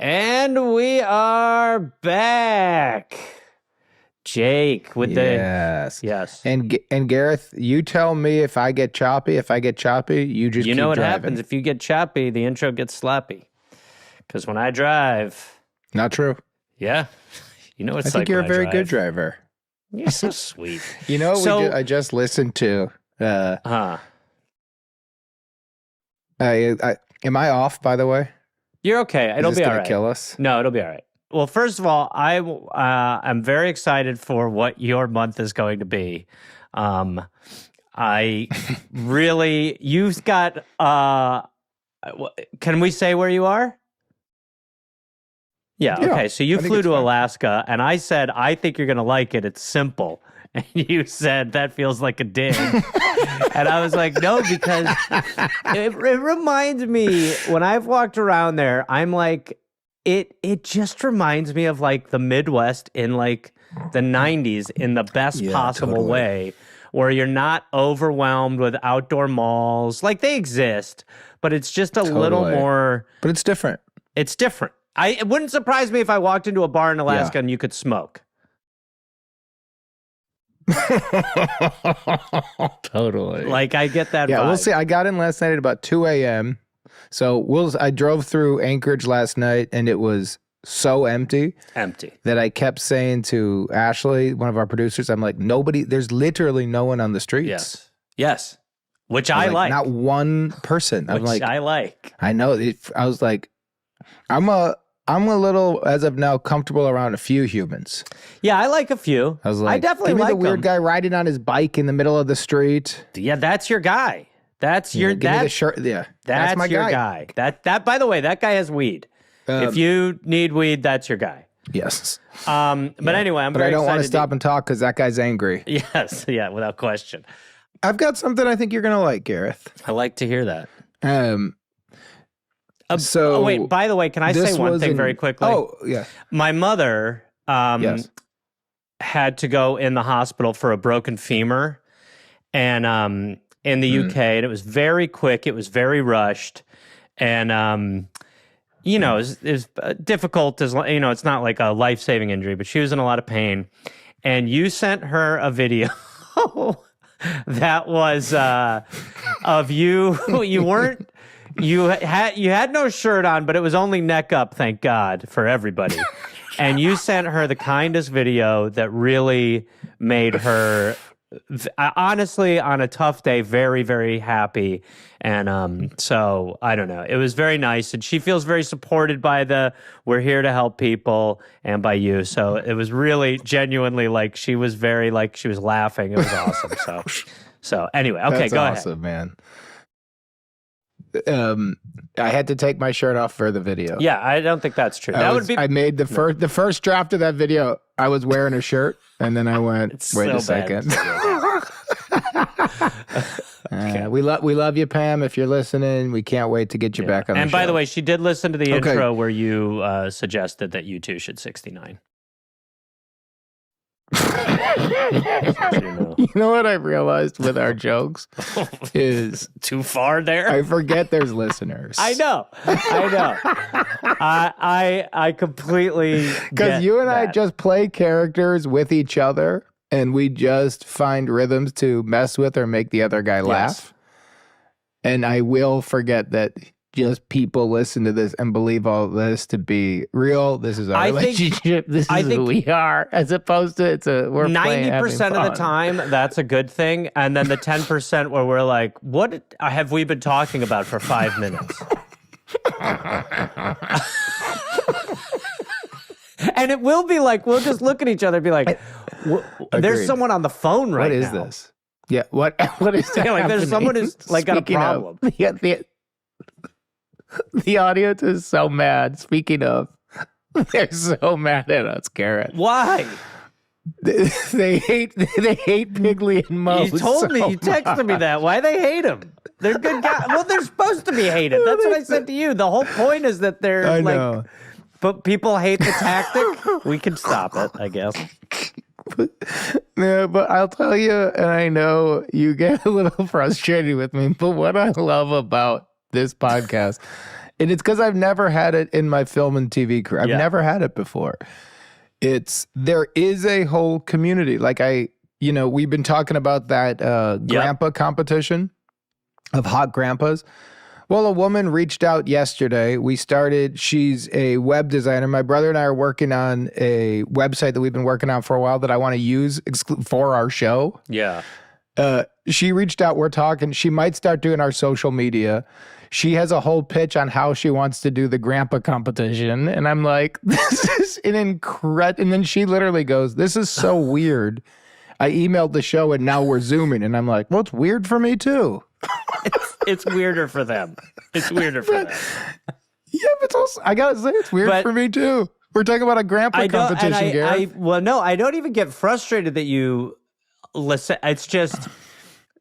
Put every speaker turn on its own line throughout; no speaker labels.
And we are back. Jake with
yes.
the... Yes.
And Gareth, you tell me if I get choppy. If I get choppy, you just
You know what
driving.
happens if you get choppy, the intro gets sloppy. Because when I drive...
Not true.
Yeah. You know what it's
I
like
think you're a
when
very
I
good
drive.
driver.
You're so sweet.
You know, I just listened to...
Huh.
Am I off, by the way?
You're okay. It'll be all right.
Is this gonna kill us?
No, it'll be all right. Well, first of all, I'm very excited for what your month is going to be. I really, you've got, can we say where you are? Yeah, okay. So you flew to Alaska, and I said, I think you're going to like it. It's simple. And you said, that feels like a dig. And I was like, no, because it reminds me, when I've walked around there, I'm like, it just reminds me of like the Midwest in like the 90s in the best possible way, where you're not overwhelmed with outdoor malls. Like they exist, but it's just a little more.
But it's different.
It's different. It wouldn't surprise me if I walked into a bar in Alaska and you could smoke.
Totally.
Like I get that.
Yeah,
vibe.
we'll see. I got in last night at about 2 a.m. So I drove through Anchorage last night, and it was so empty that I kept saying to Ashley, one of our producers, I'm like, there's literally no one on the streets.
Yes. Which I like.
Not one person. I'm like,
I like.
I know. I was like, I'm a little, as of now, comfortable around a few humans.
Yeah, I like a few.
I was like,
I definitely
give me
like
the weird guy riding on his bike in the middle of the street.
Yeah, that's your guy. That's your
give me the shirt. Yeah,
that's
my
your guy. That by the way, that guy has weed. If you need weed, that's your guy.
Yes.
But anyway,
but I don't want to stop and talk because that guy's angry.
Yes, yeah, without question.
I've got something I think you're gonna like, Gareth.
I like to hear that.
So
wait, by the way, can I say one thing very quickly?
Oh, yeah.
My mother had to go in the hospital for a broken femur, and in the UK, and it was very quick. It was very rushed, and you know, it was difficult. As you know, it's not like a life-saving injury, but she was in a lot of pain. And you sent her a video that was of you. You had no shirt on, but it was only neck up, thank God, for everybody. And you sent her the kindest video that really made her, honestly, on a tough day, very, very happy. And so, I don't know. It was very nice. And she feels very supported by we're here to help people and by you. So it was really genuinely like she was laughing. It was awesome. So anyway, okay,
That's
go ahead.
Awesome, man. I had to take my shirt off for the video.
Yeah, I don't think that's true.
I made the first draft of that video. I was wearing a shirt, and then I went, wait a second. Okay. We love you, Pam. If you're listening, we can't wait to get you back on the show.
And by the way, she did listen to the intro where you suggested that you two should 69.
You know what I realized with our jokes is
too far there.
I forget there's listeners.
I know. I completely
because you and I just play characters with each other, and we just find rhythms to mess with or make the other guy laugh. And I will forget that. Just people listen to this and believe all this to be real. This is our relationship. This is who we are, as opposed to we're
90% of the time. That's a good thing, and then the 10% where we're like, "What have we been talking about for 5 minutes?" And it will be like we'll just look at each other and be like, "There's someone on the phone right now."
What is this? Yeah, what is that?
Like there's someone who's like got a problem.
The audience is so mad. Speaking of, they're so mad at us, Gareth.
Why?
They hate Piggly and Mo.
You told me, you texted me that. Why they hate him? They're good guys. Well, they're supposed to be hated. That's what I said to you. The whole point is that they're know. But people hate the tactic. We can stop it, I guess.
Yeah, but I'll tell you, and I know you get a little frustrated with me, but what I love about this podcast And it's because I've never had it in my film and TV career. I've
Yeah.
never had it before. There is a whole community. Like we've been talking about that grandpa competition of hot grandpas. Well, a woman reached out yesterday. She's a web designer. My brother and I are working on a website that we've been working on for a while that I want to use for our show.
Yeah.
She reached out. We're talking. She might start doing our social media. She has a whole pitch on how she wants to do the grandpa competition. And I'm like, this is an incredible. And then she literally goes, this is so weird. I emailed the show and now we're Zooming. And I'm like, well, it's weird for me too.
It's weirder for them. It's weirder for them.
Yeah, but it's also, I gotta say, it's weird for me too. We're talking about a grandpa competition, Gareth.
I don't even get frustrated that you listen. It's just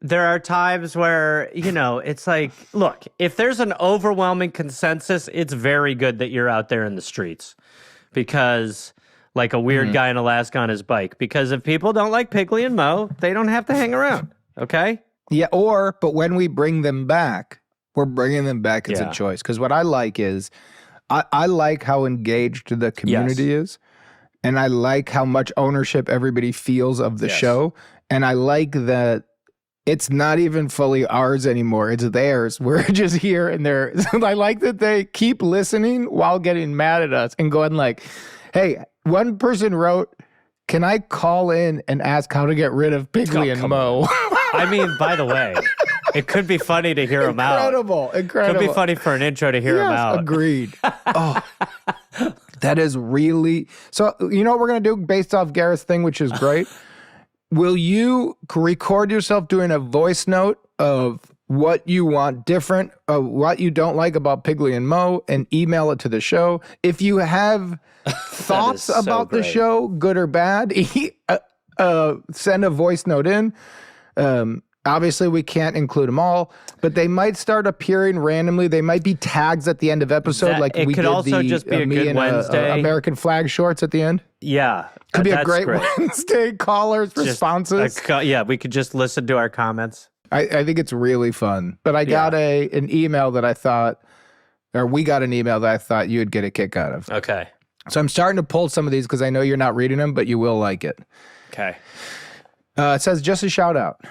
there are times where, it's like, look, if there's an overwhelming consensus, it's very good that you're out there in the streets because like a weird guy in Alaska on his bike. Because if people don't like Piggly and Mo, they don't have to hang around. Okay?
Yeah, but when we bring them back, we're bringing them back as a choice. Because what I like is, I like how engaged the community is. And I like how much ownership everybody feels of the show. And I like that it's not even fully ours anymore. It's theirs. We're just here and there. I like that they keep listening while getting mad at us and going like, hey, one person wrote, can I call in and ask how to get rid of Piggly and Mo?
I mean, by the way, it could be funny to hear them out.
Incredible.
Could be funny for an intro to hear them out.
Agreed. Oh, that is really... So, you know what we're going to do based off Gareth's thing, which is great? Will you record yourself doing a voice note of what you want different, what you don't like about Piggly and Mo, and email it to the show? If you have thoughts about the show, good or bad, send a voice note in. Obviously, we can't include them all, but they might start appearing randomly. They might be tags at the end of episode, like we did
also just be a good Wednesday.
American flag shorts at the end.
Yeah,
could be a great Wednesday callers responses.
We could just listen to our comments.
I think it's really fun. But I got an email that I thought, or we got an email that I thought you would get a kick out of.
Okay.
So I'm starting to pull some of these because I know you're not reading them, but you will like it.
Okay.
It says, just a shout out.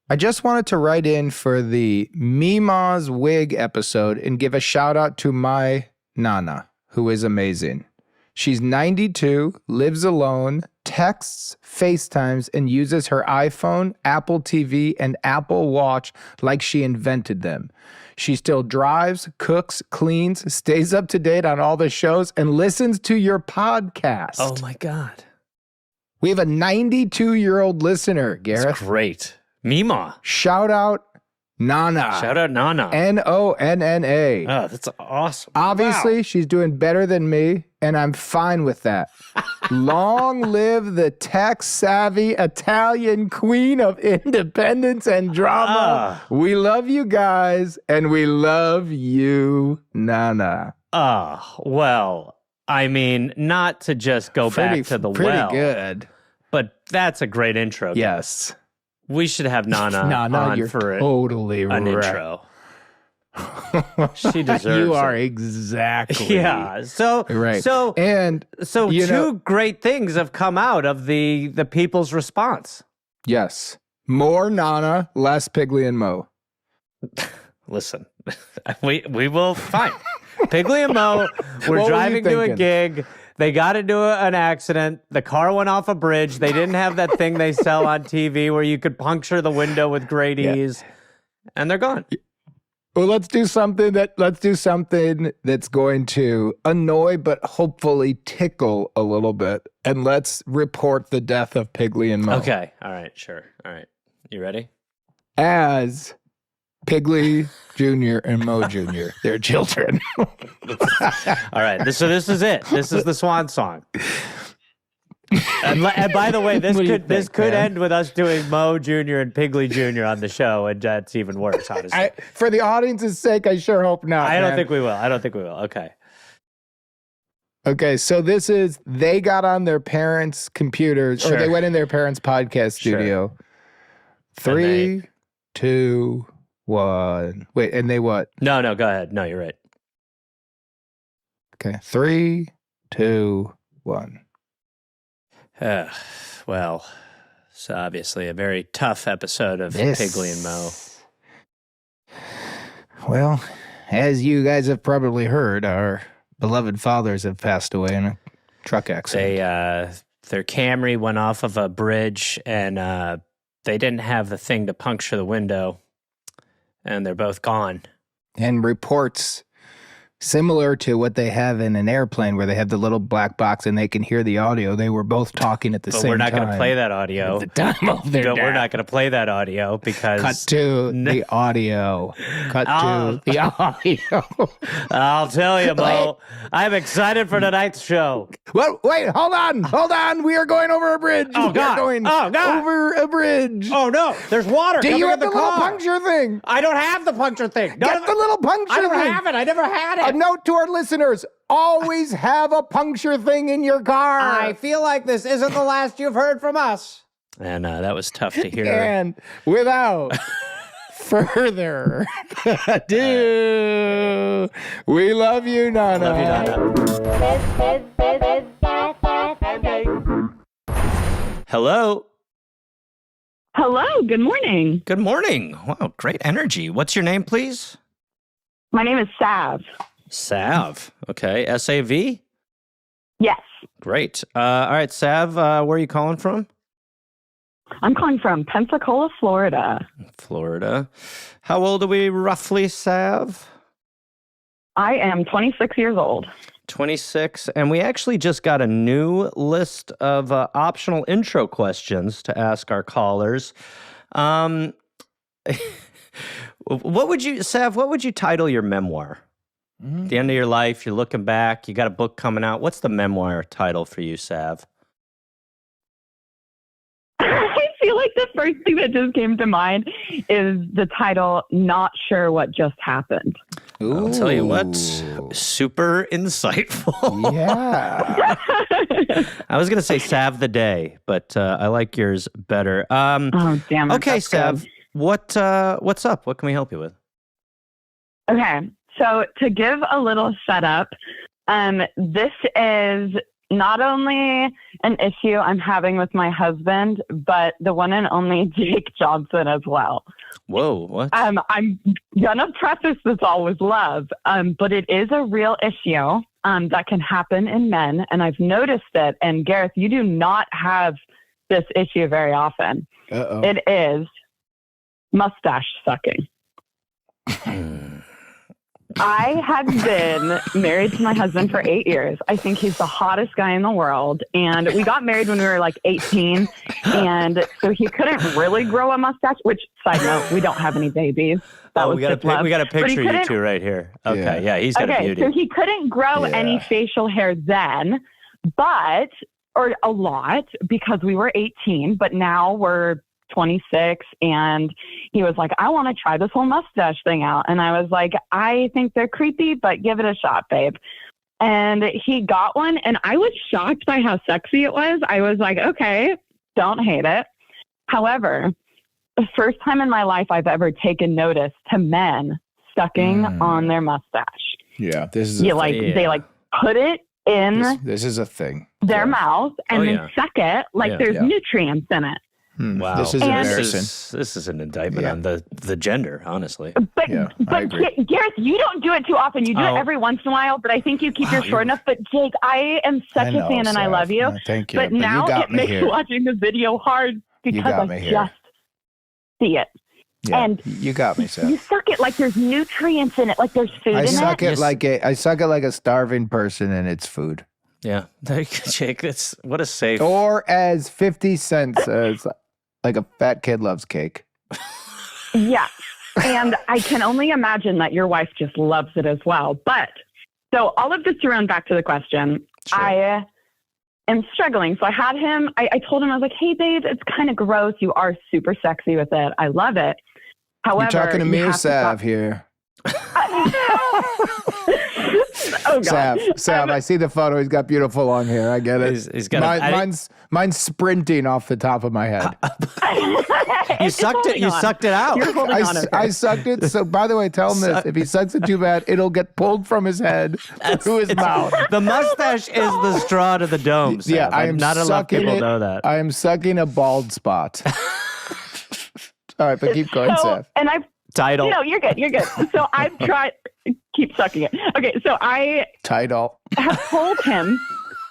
I just wanted to write in for the Mima's Wig episode and give a shout out to my Nana, who is amazing. She's 92, lives alone, texts, FaceTimes, and uses her iPhone, Apple TV, and Apple Watch like she invented them. She still drives, cooks, cleans, stays up to date on all the shows, and listens to your podcast.
Oh my God.
We have a 92-year-old listener, Gareth.
That's great. Mima.
Shout out Nana.
Shout out Nana.
Nonna.
Oh, that's awesome.
Obviously, she's doing better than me, and I'm fine with that. Long live the tech-savvy Italian queen of independence and drama. We love you guys, and we love you, Nana.
Well, I mean, not to just go back to the well.
Pretty good.
But that's a great intro.
Yes.
We should have Nana on
you're
for
totally
an intro. She deserves it.
You are exactly.
Yeah. So
right.
So
you
two great things have come out of the people's response.
Yes. More Nana, less Piggly and Mo.
Listen, we will fine. Piggly and Mo were driving to a gig. They got into an accident. The car went off a bridge. They didn't have that thing they sell on TV where you could puncture the window with great ease, and they're gone.
Well, let's do something that's going to annoy but hopefully tickle a little bit, and let's report the death of Piggly and Mo.
Okay. All right. Sure. All right. You ready?
As Piggly Jr. and Mo Jr., their children.
All right. So this is it. This is the swan song. And by the way, this could end with us doing Mo Jr. and Piggly Jr. on the show, and that's even worse, honestly.
For the audience's sake, I sure hope not.
I don't think we will. Okay.
Okay, so this is, they got on their parents' computers, or they went in their parents' podcast studio. 3, 2, 1. Wait, and they what?
No, go ahead. No, you're right.
Okay, 3, 2, 1.
Well, it's obviously a very tough episode of Piggly and Mo.
Well, as you guys have probably heard, our beloved fathers have passed away in a truck accident.
Their Camry went off of a bridge, and they didn't have the thing to puncture the window, and they're both gone.
And reports similar to what they have in an airplane where they have the little black box and they can hear the audio. They were both talking at the same time.
But we're not going to play that audio.
At the time of their death.
We're not going to play that audio because...
Cut to the audio. Cut to the audio.
I'll tell you, Mo. I'm excited for tonight's show.
Well, wait, hold on. We are going over a bridge.
Oh, God.
We're going over a bridge.
Oh, no. There's water coming in the car.
Do you have the little puncture thing?
I don't have the puncture thing.
Get the little puncture thing.
I don't have it. I never had it.
A note to our listeners, always have a puncture thing in your car.
I feel like this isn't the last you've heard from us. And that was tough to hear.
And without further ado, we love you, Nana.
Love you, Nana. Hello.
Hello, good morning.
Good morning. Wow, great energy. What's your name, please?
My name is Sav.
Sav. Okay. S-A-V?
Yes.
Great. All right, Sav, where are you calling from?
I'm calling from Pensacola, Florida.
Florida. How old are we roughly, Sav?
I am 26 years old.
26. And we actually just got a new list of optional intro questions to ask our callers. What would you title your memoir? At the end of your life, you're looking back, you got a book coming out. What's the memoir title for you, Sav?
I feel like the first thing that just came to mind is the title, Not Sure What Just Happened.
Ooh. I'll tell you what, super insightful.
Yeah.
I was going to say Sav the Day, but I like yours better.
Oh, damn it.
Okay, Sav, what's up? What can we help you with?
Okay, so to give a little setup, this is not only an issue I'm having with my husband, but the one and only Jake Johnson as well.
Whoa, what?
I'm gonna preface this all with love, but it is a real issue that can happen in men, and I've noticed it. And Gareth, you do not have this issue very often.
Uh-oh.
It is mustache sucking. I have been married to my husband for 8 years. I think he's the hottest guy in the world. And we got married when we were like 18. And so he couldn't really grow a mustache, which, side note, we don't have any babies.
We got a picture of you two right here. Okay, yeah, he's got a beauty.
So he couldn't grow any facial hair then, or a lot, because we were 18. But now we're 26, and he was like, I want to try this whole mustache thing out. And I was like, I think they're creepy, but give it a shot, babe. And he got one, and I was shocked by how sexy it was. I was like, okay, don't hate it. However, the first time in my life I've ever taken notice to men sucking on their mustache.
Yeah, this is
they like put it in
this is a thing.
Their mouth and then suck it like there's nutrients in it.
Wow,
this is embarrassing.
This is an indictment on the gender, honestly.
But Gareth, you don't do it too often. You do it every once in a while, but I think you keep yours short enough. But Jake, I am such a fan, and I love you.
Thank you.
But now it makes watching the video hard because I just see it.
Yeah,
and
you got me, Seth.
You suck it like there's nutrients in it, like there's food in it.
I suck it like a starving person, and it's food.
Yeah, Jake, what a safe.
Or as 50 cents as like a fat kid loves cake.
Yeah. And I can only imagine that your wife just loves it as well. But so all of this to run back to the question, sure. I am struggling. So I had him, I told him, I was like, hey, babe, it's kind of gross. You are super sexy with it. I love it. However,
you're talking to me, Sav, here.
Oh, God.
Sav, I see the photo. He's got beautiful long hair. I get it.
He's got
mine's sprinting off the top of my head.
You sucked it. You sucked it out.
You're holding on. Okay.
I sucked it. So, by the way, tell him this. If he sucks it too bad, it'll get pulled from his head through his mouth.
The mustache is the straw to the dome. Sam.
Yeah, I am
not enough people
it.
know that.
I am sucking a bald spot. All right, but keep going, Seth.
And I've
Title.
No, you're good. You're good. So I've tried. Keep sucking it. Okay, so I
Title.
have told him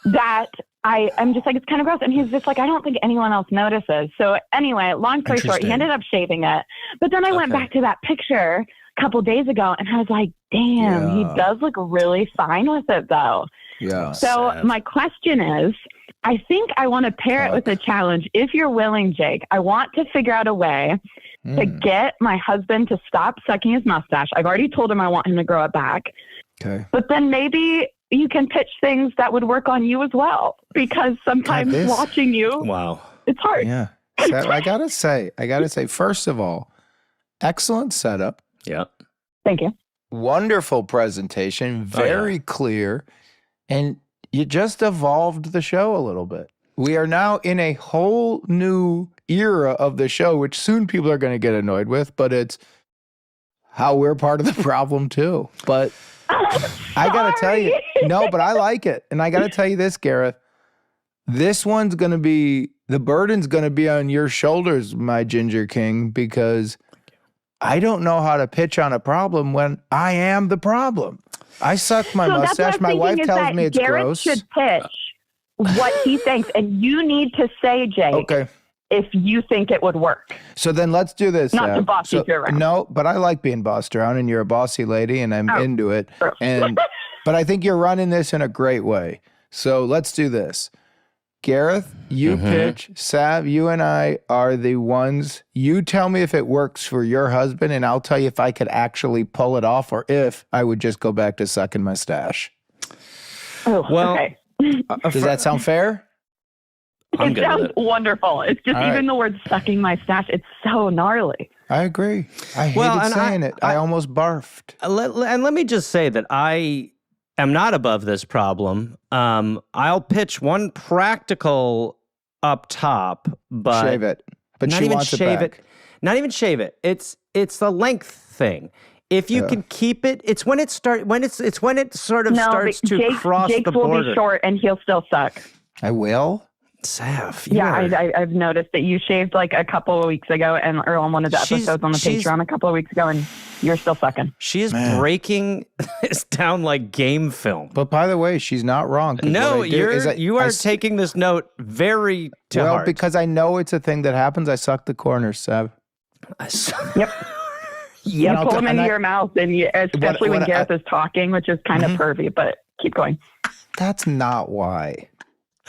that I'm just like, it's kind of gross. And he's just like, I don't think anyone else notices. So anyway, long story short, he ended up shaving it. But then I went back to that picture a couple days ago and I was like, damn, he does look really fine with it though.
Yeah.
So
sad.
my question is, I think I want to pair it with a challenge. If you're willing, Jake, I want to figure out a way to get my husband to stop sucking his mustache. I've already told him I want him to grow it back.
Okay.
But then maybe you can pitch things that would work on you as well. Because sometimes watching you, it's hard.
Yeah. So I gotta say, first of all, excellent setup.
Yeah.
Thank you.
Wonderful presentation. Very clear. And you just evolved the show a little bit. We are now in a whole new era of the show, which soon people are going to get annoyed with, but it's how we're part of the problem too. But I got to tell you, no, but I like it. And I got to tell you this, Gareth, this one's going to be, the burden's going to be on your shoulders, my Ginger King, because I don't know how to pitch on a problem when I am the problem. I suck my mustache. My wife tells me it's
Gareth
gross.
Should pitch what he thinks, and you need to say, Jake, if you think it would work.
So then let's do this.
Not to boss you around.
No, but I like being bossed around, and you're a bossy lady, and I'm into it. But I think you're running this in a great way. So let's do this. Gareth, you pitch. Sav, you and I are the ones. You tell me if it works for your husband, and I'll tell you if I could actually pull it off or if I would just go back to sucking my stash.
Oh, well, okay.
Does that sound fair?
It sounds wonderful. It's just even the word sucking my stash, it's so gnarly.
I agree. I hated saying it. I almost barfed.
And let me just say that I am not above this problem. I'll pitch one practical up top, but
shave it. But she wants it back.
Not even shave it. It's the length thing. If you can keep it, it's when it starts to cross
Jake's
the border.
will be short and he'll still suck.
I will.
Sav,
I've noticed that you shaved like a couple of weeks ago, or on one of the episodes on the Patreon a couple of weeks ago, and you're still sucking.
She is breaking this down like game film.
But by the way, she's not wrong.
No, you are taking this note very to heart.
Well, because I know it's a thing that happens. I suck the corners, Sav.
Yep. You pull them into your mouth, and especially when Gareth is talking, which is kind of pervy, but keep going.
That's not why.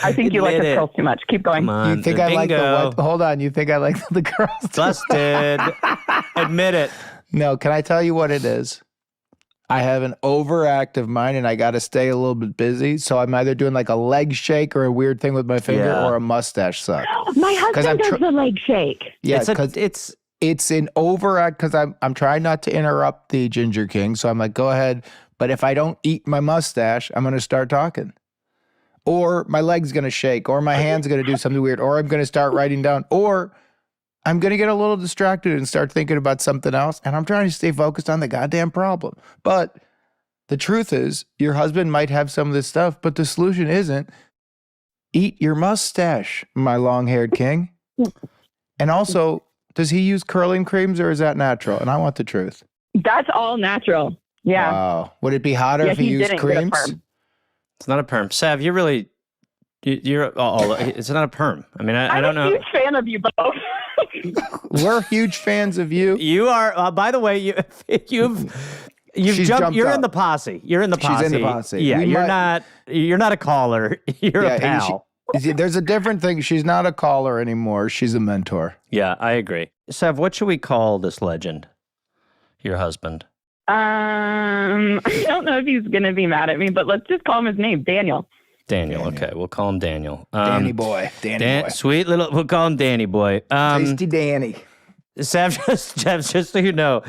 I think you like the girls too much. Keep going.
You think I like the what? Hold on. You think I like the girls too
Busted. Admit it.
No, can I tell you what it is? I have an overactive mind and I got to stay a little bit busy. So I'm either doing like a leg shake or a weird thing with my finger or a mustache suck.
My husband does the leg shake.
Yeah, because it's an overact because I'm trying not to interrupt the Ginger King. So I'm like, go ahead. But if I don't eat my mustache, I'm going to start talking. Or my leg's going to shake, or my hand's going to do something weird, or I'm going to start writing down, or I'm going to get a little distracted and start thinking about something else. And I'm trying to stay focused on the goddamn problem. But the truth is, your husband might have some of this stuff, but the solution isn't eat your mustache, my long-haired king. And also, does he use curling creams or is that natural? And I want the truth.
That's all natural. Yeah.
Wow. Would it be hotter if he used creams?
It's not a perm. Sav, you're really, it's not a perm. I mean, I don't know.
I'm a huge fan of you both.
We're huge fans of you.
You are, by the way, you've jumped. You're in the posse. You're in the posse.
She's in the posse.
Yeah, you're not a caller. You're a pal.
There's a different thing. She's not a caller anymore. She's a mentor.
Yeah, I agree. Sav, what should we call this legend? Your husband.
I don't know if he's going to be mad at me, but let's just call him his name, Daniel.
Daniel. Okay, we'll call him Daniel.
Danny boy. Danny boy.
Sweet little, we'll call him Danny boy.
Tasty Danny.
Sam, just so you know,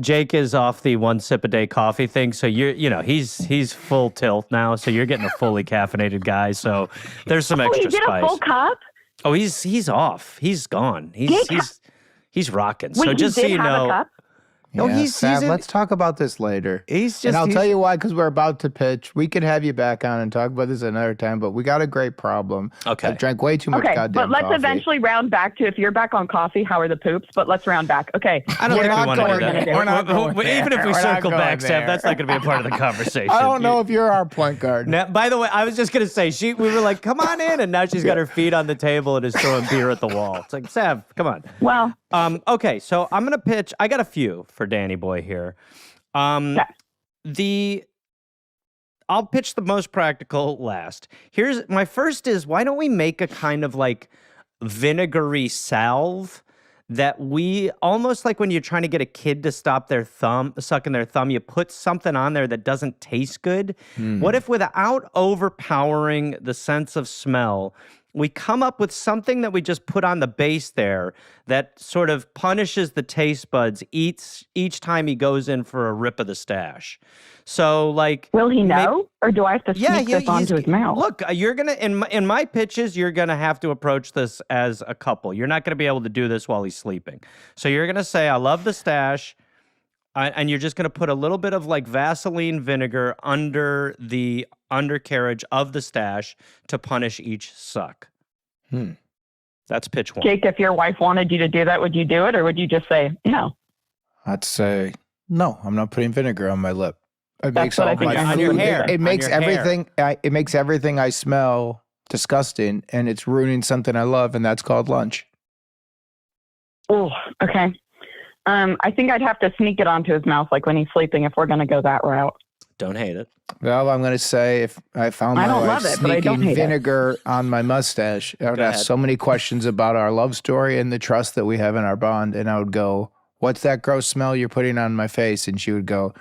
Jake is off the 1 sip a day coffee thing. So he's full tilt now. So you're getting a fully caffeinated guy. So there's some extra
you did
spice.
a full cup?
Oh, he's off. He's gone. He's rocking.
Wait,
so just so you know.
A cup?
Yeah, Sav, let's talk about this later. And I'll tell you why, because we're about to pitch. We could have you back on and talk about this another time, but we got a great problem.
Okay.
I drank way too much goddamn
but let's
coffee.
eventually round back to, if you're back on coffee, how are the poops? But let's round back. Okay.
I don't think we want to do that.
We're not going there.
Even if we circle back, Sam, that's not going to be a part of the conversation.
I don't know if you're our point guard.
Now, by the way, I was just going to say, we were like, come on in, and now she's got her feet on the table and is throwing beer at the wall. It's like, Sam, come on.
Well.
Okay, so I'm going to pitch. I got a few for Danny Boy here. I'll pitch the most practical last. Here's my first is, why don't we make a kind of like vinegary salve that we almost like when you're trying to get a kid to stop sucking their thumb, you put something on there that doesn't taste good. What if without overpowering the sense of smell, we come up with something that we just put on the base there that sort of punishes the taste buds each time he goes in for a rip of the stash. So, like,
will he know, or do I have to sneak this onto his mouth?
Look, you're gonna in my pitches, you're gonna have to approach this as a couple. You're not gonna be able to do this while he's sleeping. So you're gonna say, "I love the stash," and you're just gonna put a little bit of like Vaseline vinegar under the undercarriage of the stash to punish each suck. That's pitch one.
Jake, if your wife wanted you to do that, would you do it, or would you just say no?
I'd say no. I'm not putting vinegar on my lip. It
That's
makes
what
all
I think
my
on your hair.
It makes
on your
everything. It makes everything I smell disgusting, and it's ruining something I love, and that's called lunch.
Oh, okay. I think I'd have to sneak it onto his mouth, like when he's sleeping, if we're going to go that route.
Don't hate it.
Well, I'm going to say if I found my wife sneaking vinegar on my mustache, I would ask so many questions about our love story and the trust that we have in our bond. And I would go, "What's that gross smell you're putting on my face?" And she would go,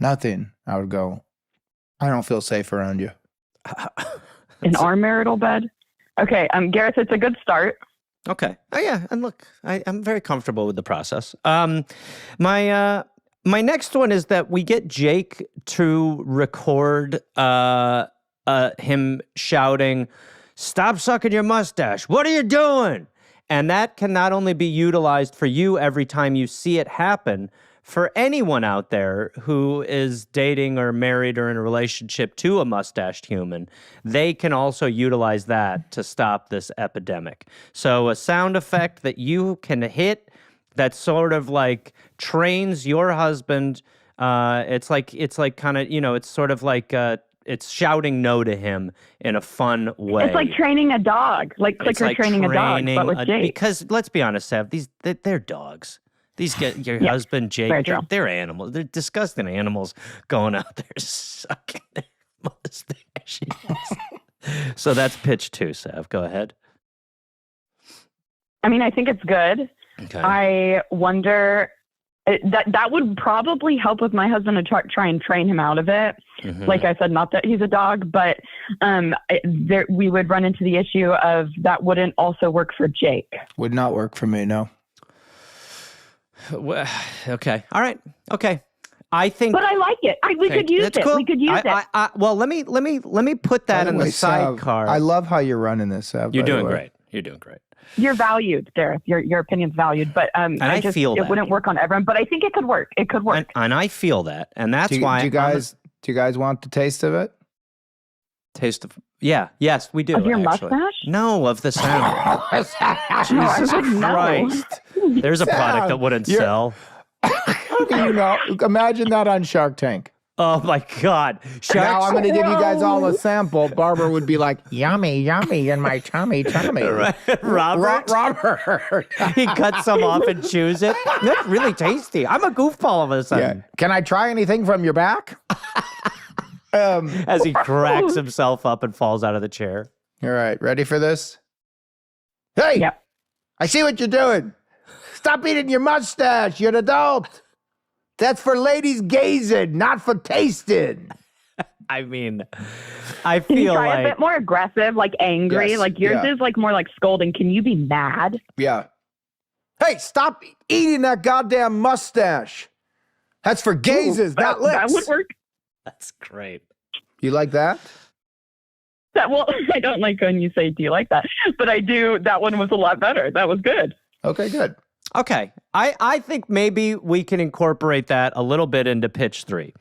"Nothing." I would go, "I don't feel safe around you."
In our marital bed? Okay, Gareth, it's a good start.
Okay. Oh, yeah. And look, I'm very comfortable with the process. My next one is that we get Jake to record him shouting, "Stop sucking your mustache. What are you doing?" And that can not only be utilized for you every time you see it happen, for anyone out there who is dating or married or in a relationship to a mustached human, they can also utilize that to stop this epidemic. So a sound effect that you can hit that sort of like trains your husband. It's like kind of, it's sort of like it's shouting no to him in a fun way.
It's like training a dog, like clicker training a dog, but with Jake.
Because let's be honest, Sav, they're dogs. These get your husband, Jake, they're animals. They're disgusting animals going out there sucking their mustaches. So that's pitch 2, Sav. Go ahead.
I mean, I think it's good.
Okay.
I wonder that would probably help with my husband to try and train him out of it. Mm-hmm. Like I said, not that he's a dog, but we would run into the issue of that wouldn't also work for Jake.
Would not work for me, no.
Well, okay. All right. Okay. I think,
but I like it. We could use it.
Cool.
We could use it.
Well, let me put that in the sidecar.
I love how you're running this, Sav.
You're doing great. You're doing great.
You're valued, Gareth. Your opinion's valued, but
I feel that
it wouldn't work on everyone. But I think it could work. It could work,
and I feel that, and that's why.
Do you guys want the taste of it?
Taste of yes, we do.
Of your
actually.
mustache?
No, of the sound. Jesus Christ! There's a product that wouldn't sell.
How do you know? Imagine that on Shark Tank.
Oh my God!
Now I'm going to give you guys all a sample. Barbara would be like, "Yummy, yummy in my tummy."
Robert. He cuts some off and chews it. That's really tasty. I'm a goofball all of a sudden.
Yeah. Can I try anything from your back?
As he cracks himself up and falls out of the chair.
All right, ready for this? Hey,
yep.
I see what you're doing. Stop eating your mustache. You're an adult. That's for ladies gazing, not for tasting.
I mean, I
Can you
feel
try
like
a bit more aggressive, like angry?
Yes,
like yours is like more like scolding. Can you be mad?
Yeah. Hey, stop eating that goddamn mustache. That's for gazes, not lips.
That would work.
That's great.
You like that?
Well, I don't like when you say, do you like that? But I do. That one was a lot better. That was good.
Okay, good.
Okay. I think maybe we can incorporate that a little bit into pitch 3.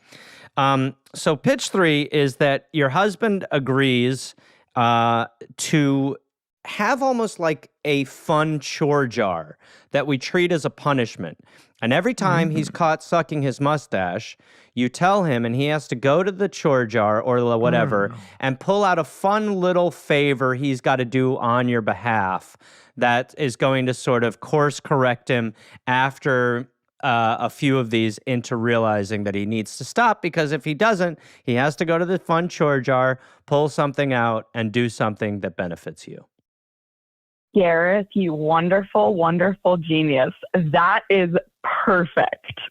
So pitch 3 is that your husband agrees to have almost like a fun chore jar that we treat as a punishment. And every time he's caught sucking his mustache, you tell him, and he has to go to the chore jar or whatever and pull out a fun little favor he's got to do on your behalf that is going to sort of course correct him after a few of these into realizing that he needs to stop, because if he doesn't, he has to go to the fun chore jar, pull something out, and do something that benefits you.
Gareth, you wonderful, wonderful genius. That is perfect.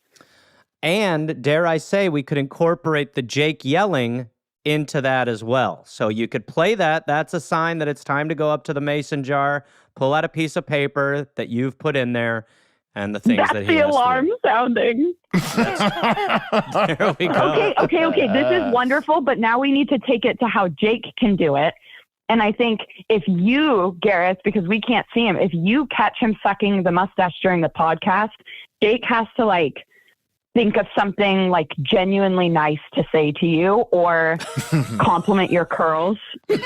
And dare I say, we could incorporate the Jake yelling into that as well. So you could play that. That's a sign that it's time to go up to the mason jar, pull out a piece of paper that you've put in there, and the things
That's
that he
the
has
alarm
to do.
sounding.
There we go.
Okay. This is wonderful, but now we need to take it to how Jake can do it. And I think if you, Gareth, because we can't see him, if you catch him sucking the mustache during the podcast, Jake has to like think of something like genuinely nice to say to you, or compliment your curls. Or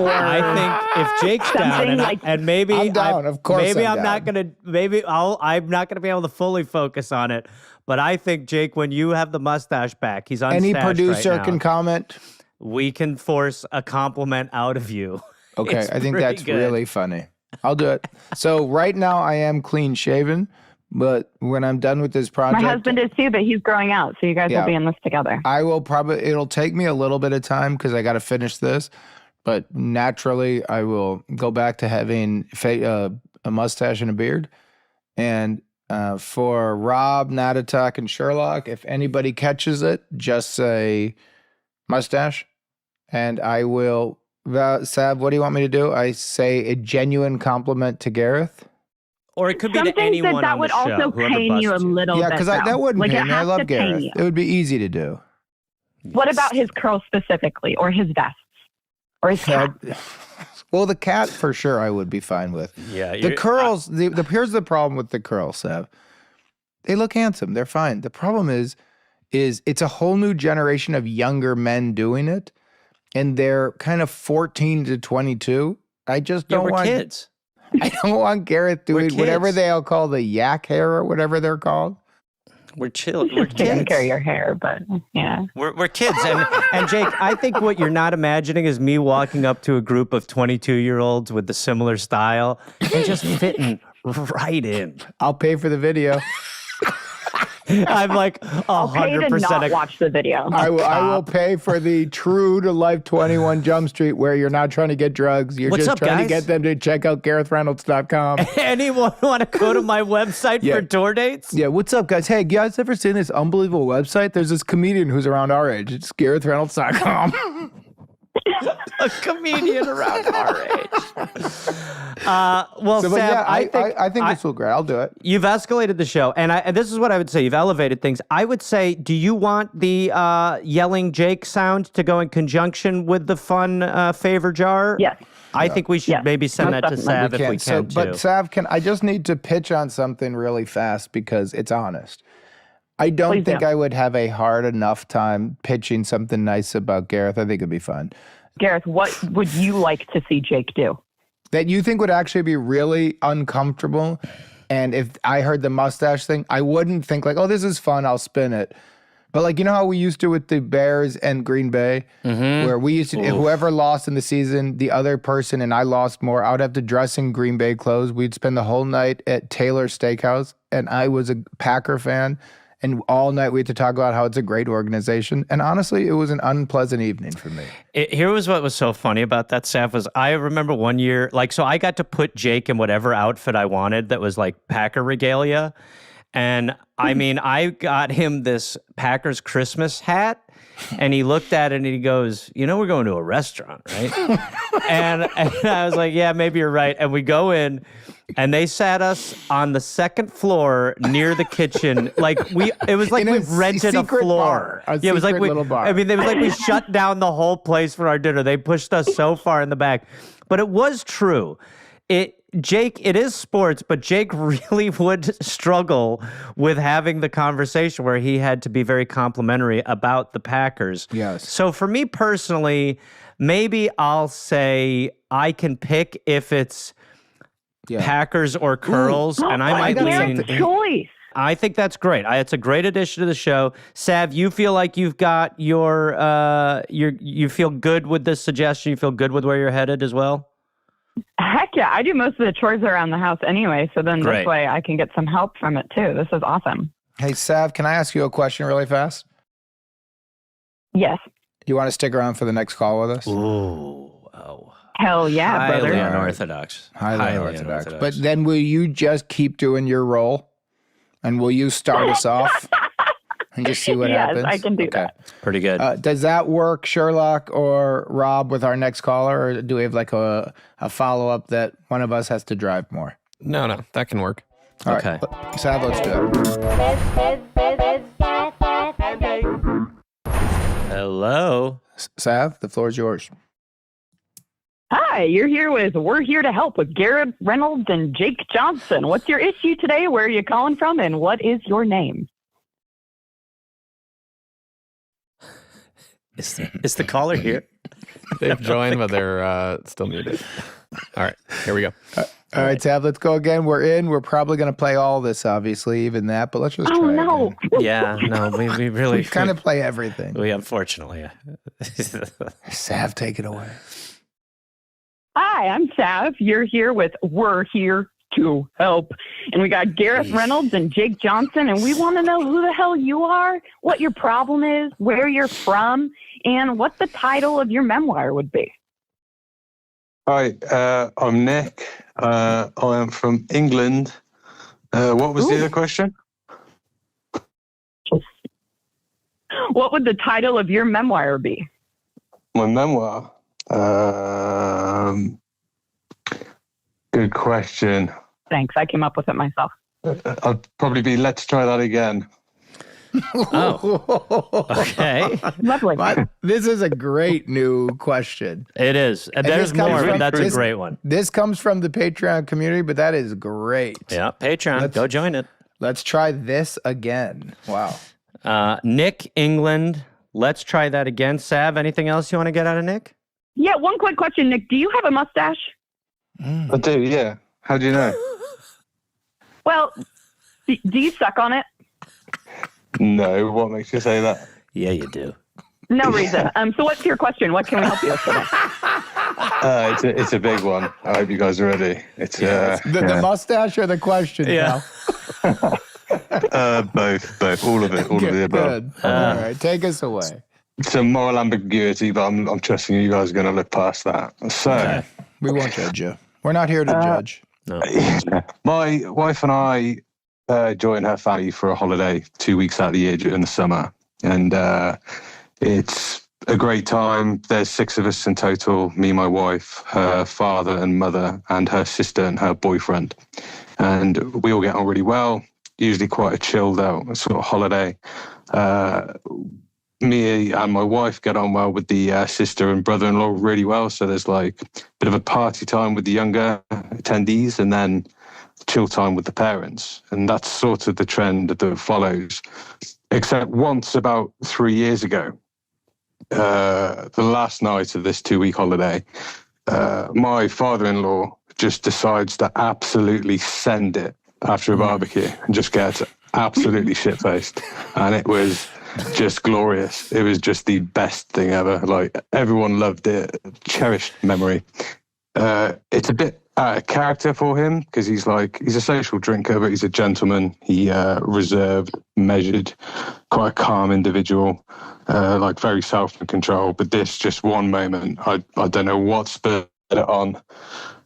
I think if Jake's down, and maybe
I'm down, of course
maybe
I'm
not gonna, I'm not gonna be able to fully focus on it. But I think, Jake, when you have the mustache back, he's unstashed
Any producer
right now.
can comment.
We can force a compliment out of you.
Okay,
It's
I think
pretty
that's
good.
really funny. I'll do it. So right now I am clean shaven, but when I'm done with this project,
my husband is too, but he's growing out, so you guys will be in this together.
I will probably, it'll take me a little bit of time because I got to finish this, but naturally I will go back to having a mustache and a beard. And for Rob, Natatak, and Sherlock, if anybody catches it, just say mustache. And I will, Sav, what do you want me to do? I say a genuine compliment to Gareth.
Or it could be
Something
to anyone
that
on
would
the show,
also
whoever
pain you a
busts
little
Yeah,
bit.
because that wouldn't
like,
pain
it
me. I
has
love
to pain
Gareth.
you.
It would be easy to do.
What about his curls specifically, or his vests, or his cat?
Well, the cat for sure I would be fine with.
Yeah,
The curls, here's the problem with the curls, Sav. They look handsome. They're fine. The problem is it's a whole new generation of younger men doing it, and they're kind of 14 to 22. I just don't
we're
want
kids.
I don't want Gareth doing
kids.
whatever they'll call the yak hair or whatever they're called.
We're chill.
It's
We're
just taking
kids.
care of your hair, but yeah.
We're kids. And Jake, I think what you're not imagining is me walking up to a group of 22-year-olds with the similar style and just fitting right in.
I'll pay for the video.
I'm like
I'll pay to
100%.
not watch the video.
I will pay for the true to life 21 Jump Street where you're not trying to get drugs. You're
What's
just
up,
trying
guys?
to get them to check out GarethReynolds.com.
Anyone want to go to my website
Yeah.
for tour dates?
Yeah, what's up, guys? Hey, you guys ever seen this unbelievable website? There's this comedian who's around our age. It's GarethReynolds.com.
A comedian around our age. Well,
So, but
Sam,
yeah,
I think
this will great. I'll do it.
you've escalated the show, and this is what I would say. You've elevated things. I would say, do you want the yelling Jake sound to go in conjunction with the fun favor jar?
Yes.
I think we should maybe send
Most
that to
definitely.
Sav if we can, too.
But Sav, I just need to pitch on something really fast because it's honest. I don't
Please
think
do.
I would have a hard enough time pitching something nice about Gareth. I think it'd be fun.
Gareth, what would you like to see Jake do?
That you think would actually be really uncomfortable. And if I heard the mustache thing, I wouldn't think like, oh, this is fun, I'll spin it. But like, you know how we used to with the Bears and Green Bay, where we used to, whoever lost in the season, the other person, and I lost more, I would have to dress in Green Bay clothes. We'd spend the whole night at Taylor's Steakhouse, and I was a Packer fan. And all night we had to talk about how it's a great organization. And honestly, it was an unpleasant evening for me.
Here was what was so funny about that, Sav, was I remember one year, so I got to put Jake in whatever outfit I wanted that was like Packer regalia. And I mean, I got him this Packers Christmas hat, and he looked at it and he goes, we're going to a restaurant, right? and I was like, yeah, maybe you're right. And we go in, and they sat us on the second floor near the kitchen. It was like we rented a floor.
It was like little bar.
I mean, it was like we shut down the whole place for our dinner. They pushed us so far in the back. But it was true. Jake, it is sports, but Jake really would struggle with having the conversation where he had to be very complimentary about the Packers.
Yes.
So for me personally, maybe I'll say I can pick if it's Packers or curls, and I might lean.
Choice.
I think that's great. It's a great addition to the show. Sav, you feel like you've got you feel good with this suggestion? You feel good with where you're headed as well?
Heck yeah. I do most of the chores around the house anyway, so then this way I can get some help from it too. This is awesome.
Hey, Sav, can I ask you a question really fast?
Yes.
You want to stick around for the next call with us?
Ooh.
Hell yeah, brother.
Highly unorthodox.
Highly unorthodox. But then will you just keep doing your role? And will you start us off and just see what happens?
Yes, I can do that.
Pretty good.
Does that work, Sherlock or Rob, with our next caller? Or do we have like a follow-up that one of us has to drive more?
No, that can work.
All
okay.
Right. Sav, let's do it.
Hello.
Sav, the floor is yours.
Hi, we're here to help with Gareth Reynolds and Jake Johnson. What's your issue today? Where are you calling from? And what is your name?
Is the caller here?
They've joined, but they're still muted. All right, here we go.
All right, Sav, let's go again. We're in. We're probably going to play all this, obviously, even that, but let's just try again.
Yeah, no, we really...
kind of play everything.
We unfortunately...
Sav, take it away.
Hi, I'm Sav. We're here to help. And we got Gareth Reynolds and Jake Johnson, and we want to know who the hell you are, what your problem is, where you're from, and what the title of your memoir would be.
Hi, I'm Nick. I am from England. What was the other question?
What would the title of your memoir be?
My memoir? Good question.
Thanks. I came up with it myself.
I'd probably be Let's Try That Again.
Oh, okay.
Lovely.
This is a great new question.
It is. And there's more, but that's a great one.
This comes from the Patreon community, but that is great.
Yeah, Patreon. Go join it.
Let's try this again. Wow.
Nick, England. Let's try that again. Sav, anything else you want to get out of Nick?
Yeah, one quick question, Nick. Do you have a mustache?
I do, yeah. How do you know?
Well, do you suck on it?
No, what makes you say that?
Yeah, you do.
No reason. So what's your question? What can we help you with today?
It's a big one. I hope you guys are ready. It's
the mustache or the question?
Yeah.
Both. All of it. All of the above.
Good. All right, take us away.
It's a moral ambiguity, but I'm trusting you guys are going to look past that. So,
we won't judge you. We're not here to judge.
No.
My wife and I joined her family for a holiday 2 weeks out of the year during the summer, and it's a great time. There's 6 of us in total: me, my wife, her father and mother, and her sister and her boyfriend. And we all get on really well. Usually quite a chilled out sort of holiday. Me and my wife get on well with the sister and brother-in-law really well. So there's like a bit of a party time with the younger attendees and then chill time with the parents. And that's sort of the trend that follows. Except once about 3 years ago, the last night of this 2-week holiday, my father-in-law just decides to absolutely send it after a barbecue and just gets absolutely shit-faced. And it was just glorious. It was just the best thing ever. Like, everyone loved it. Cherished memory. It's a bit out of character for him because he's a social drinker, but he's a gentleman. He reserved, measured, quite a calm individual, like very self in control. But this just one moment, I don't know what spurred it on.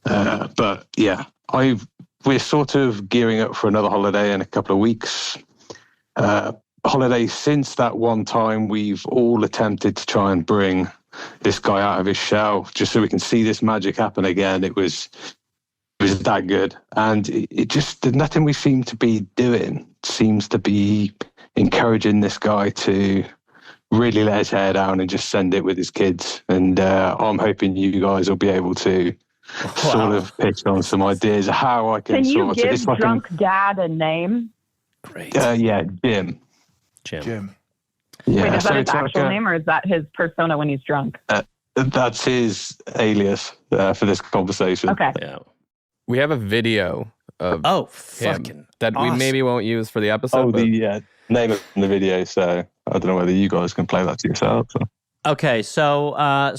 But yeah, I've we're sort of gearing up for another holiday in a couple of weeks. Holiday since that one time, we've all attempted to try and bring this guy out of his shell just so we can see this magic happen again. It was that good. And it just, nothing we seem to be doing seems to be encouraging this guy to really let his hair down and just send it with his kids. And I'm hoping you guys will be able to sort of pitch on some ideas of how I can
you
sort
give
of... It's
drunk dad a name?
Great.
Yeah, Jim.
Jim.
Yeah,
Wait, is that his
it's
actual name or is that his persona when he's drunk?
That's his alias for this conversation.
Okay.
Yeah.
We have a video of him
fucking
that
awesome.
we maybe won't use for the episode.
Oh,
but
the name of the video. So I don't know whether you guys can play that to yourselves. Or...
Okay, so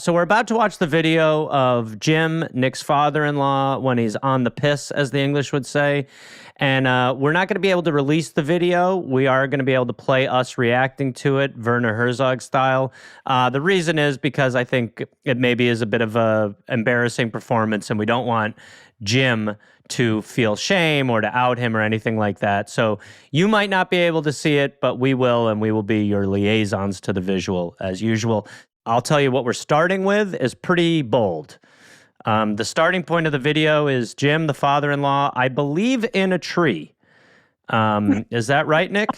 we're about to watch the video of Jim, Nick's father-in-law, when he's on the piss, as the English would say. And we're not going to be able to release the video. We are going to be able to play us reacting to it, Werner Herzog style. The reason is because I think it maybe is a bit of a embarrassing performance, and we don't want Jim to feel shame or to out him or anything like that. So you might not be able to see it, but we will, and we will be your liaisons to the visual as usual. I'll tell you what we're starting with is pretty bold. The starting point of the video is Jim, the father-in-law, I believe in a tree. Is that right, Nick?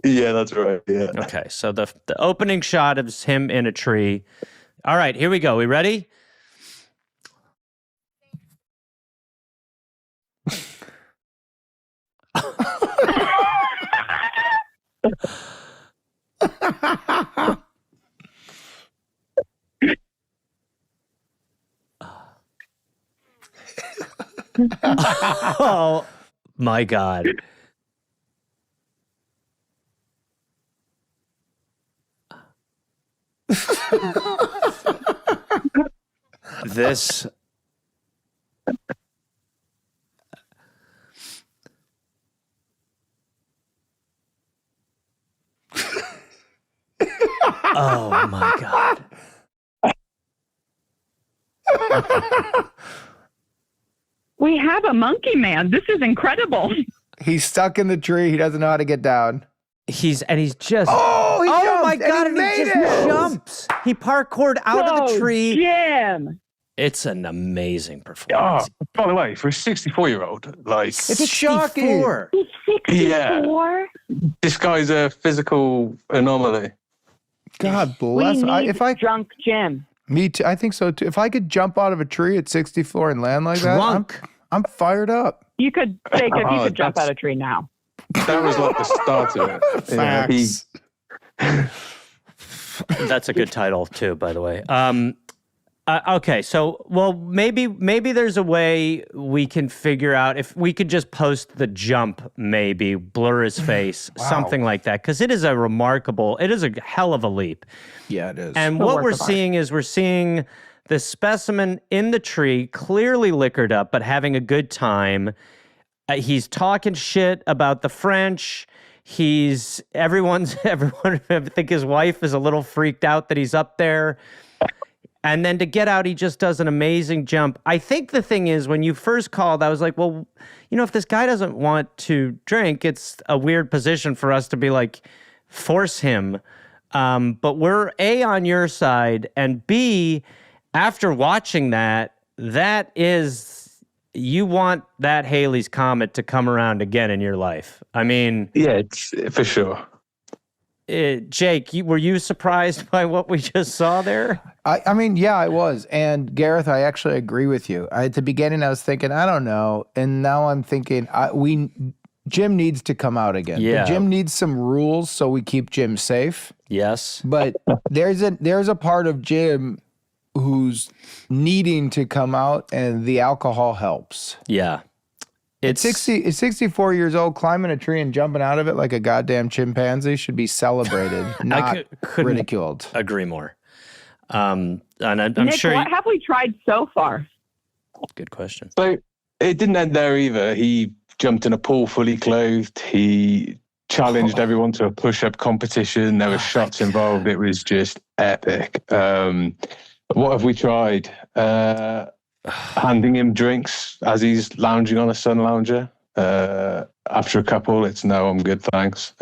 Yeah, that's right. Yeah.
Okay, so the opening shot is him in a tree. All right, here we go. We ready? Oh my God. This oh my God.
We have a monkey man. This is incredible.
He's stuck in the tree. He doesn't know how to get down.
He's just
Oh, he jumped,
my
and
God,
he
and he
made
just
it.
jumps. He parkoured out of the tree.
Jim.
It's an amazing
Oh,
performance.
by the way, for a 64-year-old, like
It's shocking.
64.
He's 64.
this guy's a physical anomaly.
God
We
bless him.
need
If I
drunk Jim.
Me too. I think so too. If I could jump out of a tree at 64 and land like
Drunk.
that, I'm fired up.
You could fake if you
Oh,
could jump
that's-
out a tree now.
That was like the start of it. You know,
Facts.
That's a good title too, by the way. Okay, so maybe there's a way we can figure out if we could just post the jump, maybe blur his face, something like that, because it is a hell of a leap.
Yeah, it is.
And
a
what
work
we're
of art.
seeing is we're seeing the specimen in the tree, clearly liquored up, but having a good time. He's talking shit about the French. Everyone, I think his wife is a little freaked out that he's up there. And then to get out, he just does an amazing jump. I think the thing is, when you first called, I was like, well, if this guy doesn't want to drink, it's a weird position for us to be like, force him. But we're A, on your side, and B, after watching that is, you want that Halley's Comet to come around again in your life. I mean...
yeah, it's for sure.
Jake, were you surprised by what we just saw there?
I mean, yeah, I was. And Gareth, I actually agree with you. At the beginning, I was thinking, I don't know. And now I'm thinking, Jim needs to come out again.
Yeah.
Jim needs some rules so we keep Jim safe.
Yes.
But there's a part of Jim who's needing to come out, and the alcohol helps.
Yeah.
It's 64 years old, climbing a tree and jumping out of it like a goddamn chimpanzee should be celebrated, not
couldn't
ridiculed.
agree more. And I'm
Nick,
sure.
what have we tried so far?
Good question.
So it didn't end there either. He jumped in a pool fully clothed. He challenged everyone to a push-up competition. There were shots involved. It was just epic. What have we tried? handing him drinks as he's lounging on a sun lounger. After a couple, it's no, I'm good, thanks.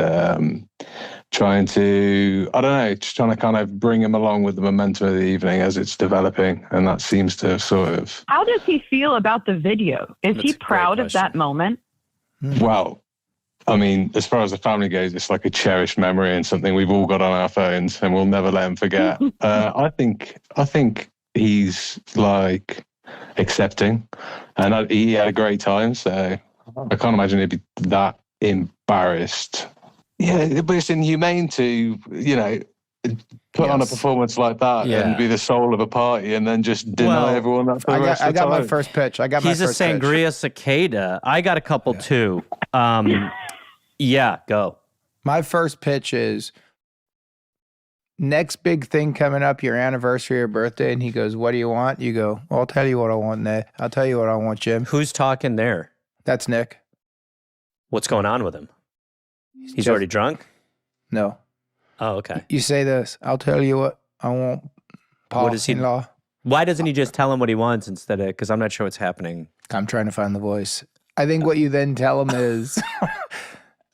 Trying to, I don't know, just trying to kind of bring him along with the momentum of the evening as it's developing. And that seems to sort of...
How does he feel about the video? Is he proud of that moment?
Well, I mean, as far as the family goes, it's like a cherished memory and something we've all got on our phones and we'll never let him forget. I think he's like accepting, and he had a great time. So I can't imagine he'd be that embarrassed. Yeah, but it's inhumane to, put on a performance like that and be the soul of a party and then just deny everyone that for the rest of the time.
I got my first pitch.
He's a sangria cicada. I got a couple too. Yeah, go.
My first pitch is next big thing coming up, your anniversary or birthday. And he goes, what do you want? You go, well, I'll tell you what I want, Nick. I'll tell you what I want, Jim.
Who's talking there?
That's Nick.
What's going on with him? He's already drunk?
No.
Oh, okay.
You say this, I'll tell you what I want, Paul.
What is he? Why doesn't he just tell him what he wants instead of, because I'm not sure what's happening.
I'm trying to find the voice. I think what you then tell him is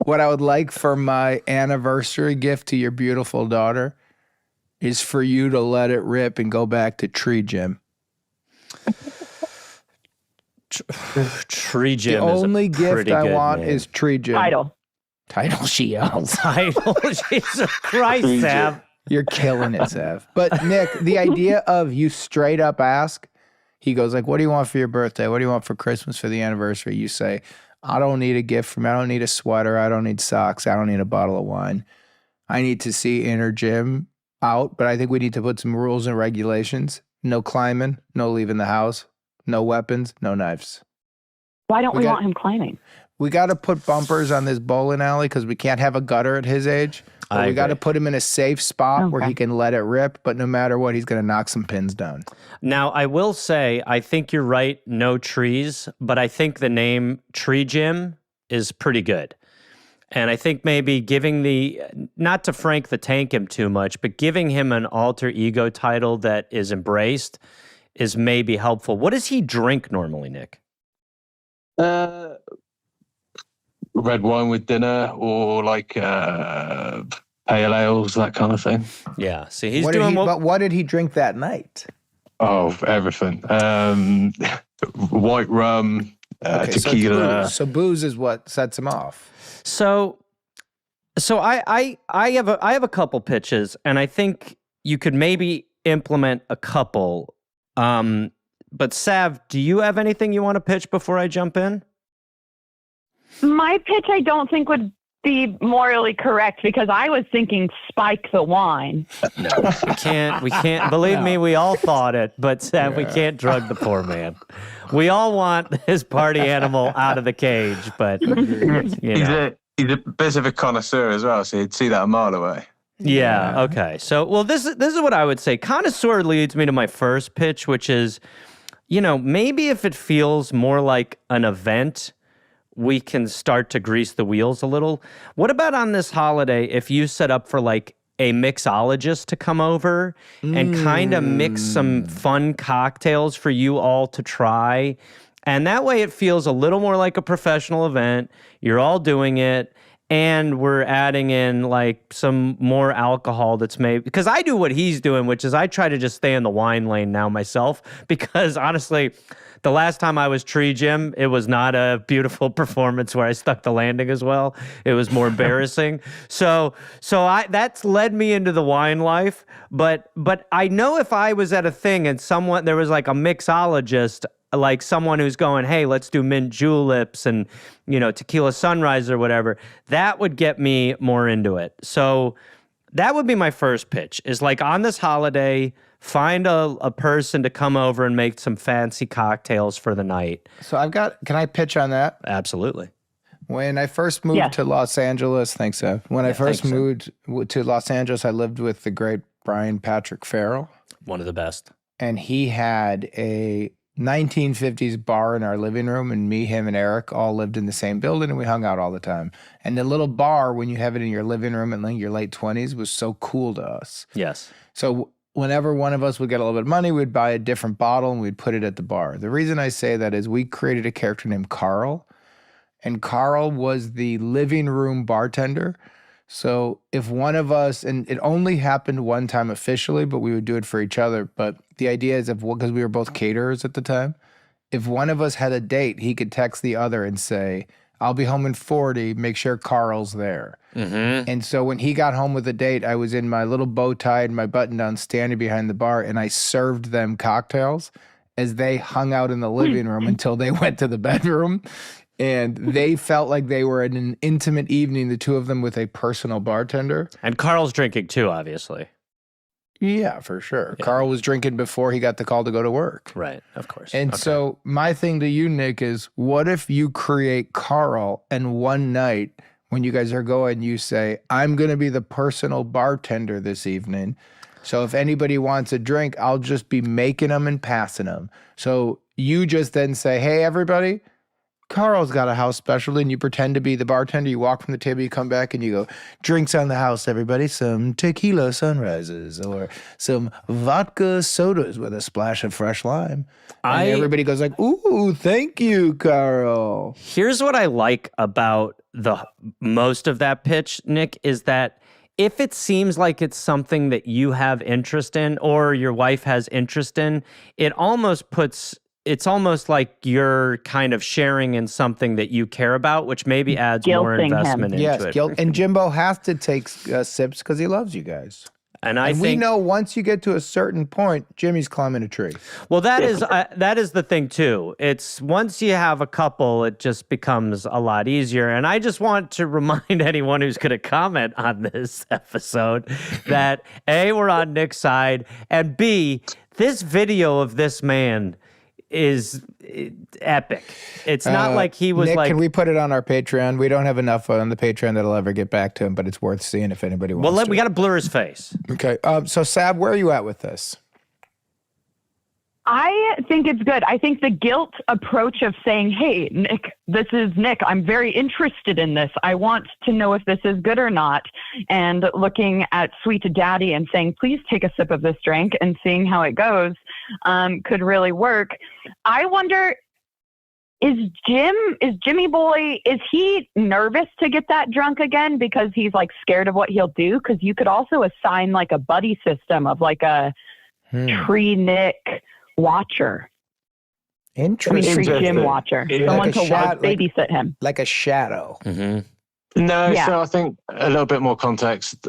what I would like for my anniversary gift to your beautiful daughter is for you to let it rip and go back to Tree Jim.
Tree Jim.
The only gift I want
name.
is Tree Jim. Title she yells.
Title. Jesus Christ, Sav.
You're killing it, Sav. But Nick, the idea of you straight up ask, he goes like, what do you want for your birthday? What do you want for Christmas, for the anniversary? You say, I don't need a gift from me. I don't need a sweater. I don't need socks. I don't need a bottle of wine. I need to see Inner Jim out, but I think we need to put some rules and regulations. No climbing, no leaving the house, no weapons, no knives.
Why don't we want him climbing?
We got to put bumpers on this bowling alley because we can't have a gutter at his age. We got to put him in a safe spot where he can let it rip, but no matter what, he's going to knock some pins down.
Now, I will say, I think you're right, no trees, but I think the name Tree Jim is pretty good. And I think maybe giving not to Frank the Tank him too much, but giving him an alter ego title that is embraced is maybe helpful. What does he drink normally, Nick?
Red wine with dinner or like pale ales, that kind of thing.
Yeah. See, he's doing
But what did he drink that night?
Oh, everything. White rum, tequila.
So booze is what sets him off.
So I have a couple pitches, and I think you could maybe implement a couple. But Sav, do you have anything you want to pitch before I jump in?
My pitch, I don't think would be morally correct because I was thinking spike the wine.
No, we can't. Believe me, we all thought it, but Sav, we can't drug the poor man. We all want his party animal out of the cage, but he's a
bit of a connoisseur as well, so he'd see that a mile away.
Yeah. Okay. So, well, this is what I would say. Connoisseur leads me to my first pitch, which is, maybe if it feels more like an event, we can start to grease the wheels a little. What about on this holiday if you set up for like a mixologist to come over and kind of mix some fun cocktails for you all to try? And that way it feels a little more like a professional event. You're all doing it. And we're adding in like some more alcohol that's maybe, because I do what he's doing, which is I try to just stay in the wine lane now myself, because honestly, the last time I was Tree Jim, it was not a beautiful performance where I stuck the landing as well. It was more embarrassing. So that's led me into the wine life. But I know if I was at a thing and there was like a mixologist, like someone who's going, hey, let's do mint juleps and, tequila sunrise or whatever, that would get me more into it. So that would be my first pitch, is like on this holiday, find a person to come over and make some fancy cocktails for the night.
So can I pitch on that?
Absolutely.
When I first moved to Los Angeles, thanks, Ev. When I first moved to Los Angeles, I lived with the great Brian Patrick Farrell.
One of the best.
And he had a 1950s bar in our living room, and me, him, and Eric all lived in the same building, and we hung out all the time. And the little bar, when you have it in your living room in like your late 20s, was so cool to us.
Yes.
So whenever one of us would get a little bit of money, we'd buy a different bottle and we'd put it at the bar. The reason I say that is we created a character named Carl, and Carl was the living room bartender. So if one of us, and it only happened one time officially, but we would do it for each other. But the idea is because we were both caterers at the time, if one of us had a date, he could text the other and say, I'll be home in 40, make sure Carl's there.
Mm-hmm.
And so when he got home with a date, I was in my little bow tie and my button down standing behind the bar, and I served them cocktails as they hung out in the living room until they went to the bedroom. And they felt like they were in an intimate evening, the two of them with a personal bartender.
And Carl's drinking too, obviously.
Yeah, for sure.
Yeah.
Carl was drinking before he got the call to go to work.
Right, of course.
And so my thing to you, Nick, is what if you create Carl and one night when you guys are going, you say, I'm going to be the personal bartender this evening. So if anybody wants a drink, I'll just be making them and passing them. So you just then say, hey, everybody, Carl's got a house specialty, and you pretend to be the bartender. You walk from the table, you come back, and you go, drinks on the house, everybody. Some tequila sunrises or some vodka sodas with a splash of fresh lime. And everybody goes like, ooh, thank you, Carl.
Here's what I like about the most of that pitch, Nick, is that if it seems like it's something that you have interest in or your wife has interest in, it's almost like you're kind of sharing in something that you care about, which maybe adds more investment into it.
Yes, and Jimbo has to take sips because he loves you guys.
And I think
we know once you get to a certain point, Jimmy's climbing a tree.
Well, that is the thing too. It's once you have a couple, it just becomes a lot easier. And I just want to remind anyone who's going to comment on this episode that A, we're on Nick's side, and B, this video of this man is epic. It's not like he was
Nick,
like...
can we put it on our Patreon? We don't have enough on the Patreon that'll ever get back to him, but it's worth seeing if anybody wants to.
We got to blur his face.
Okay. So, Sab, where are you at with this?
I think it's good. I think the guilt approach of saying, hey, Nick, this is Nick. I'm very interested in this. I want to know if this is good or not. And looking at Sweet Daddy and saying, please take a sip of this drink and seeing how it goes could really work. I wonder, is Jimmy Boy, is he nervous to get that drunk again because he's like scared of what he'll do? Because you could also assign like a buddy system of like a tree Nick watcher.
Interesting.
Tree Jim watcher. Someone to babysit him.
Like a shadow.
Mm-hmm. No, yeah. So I think a little bit more context.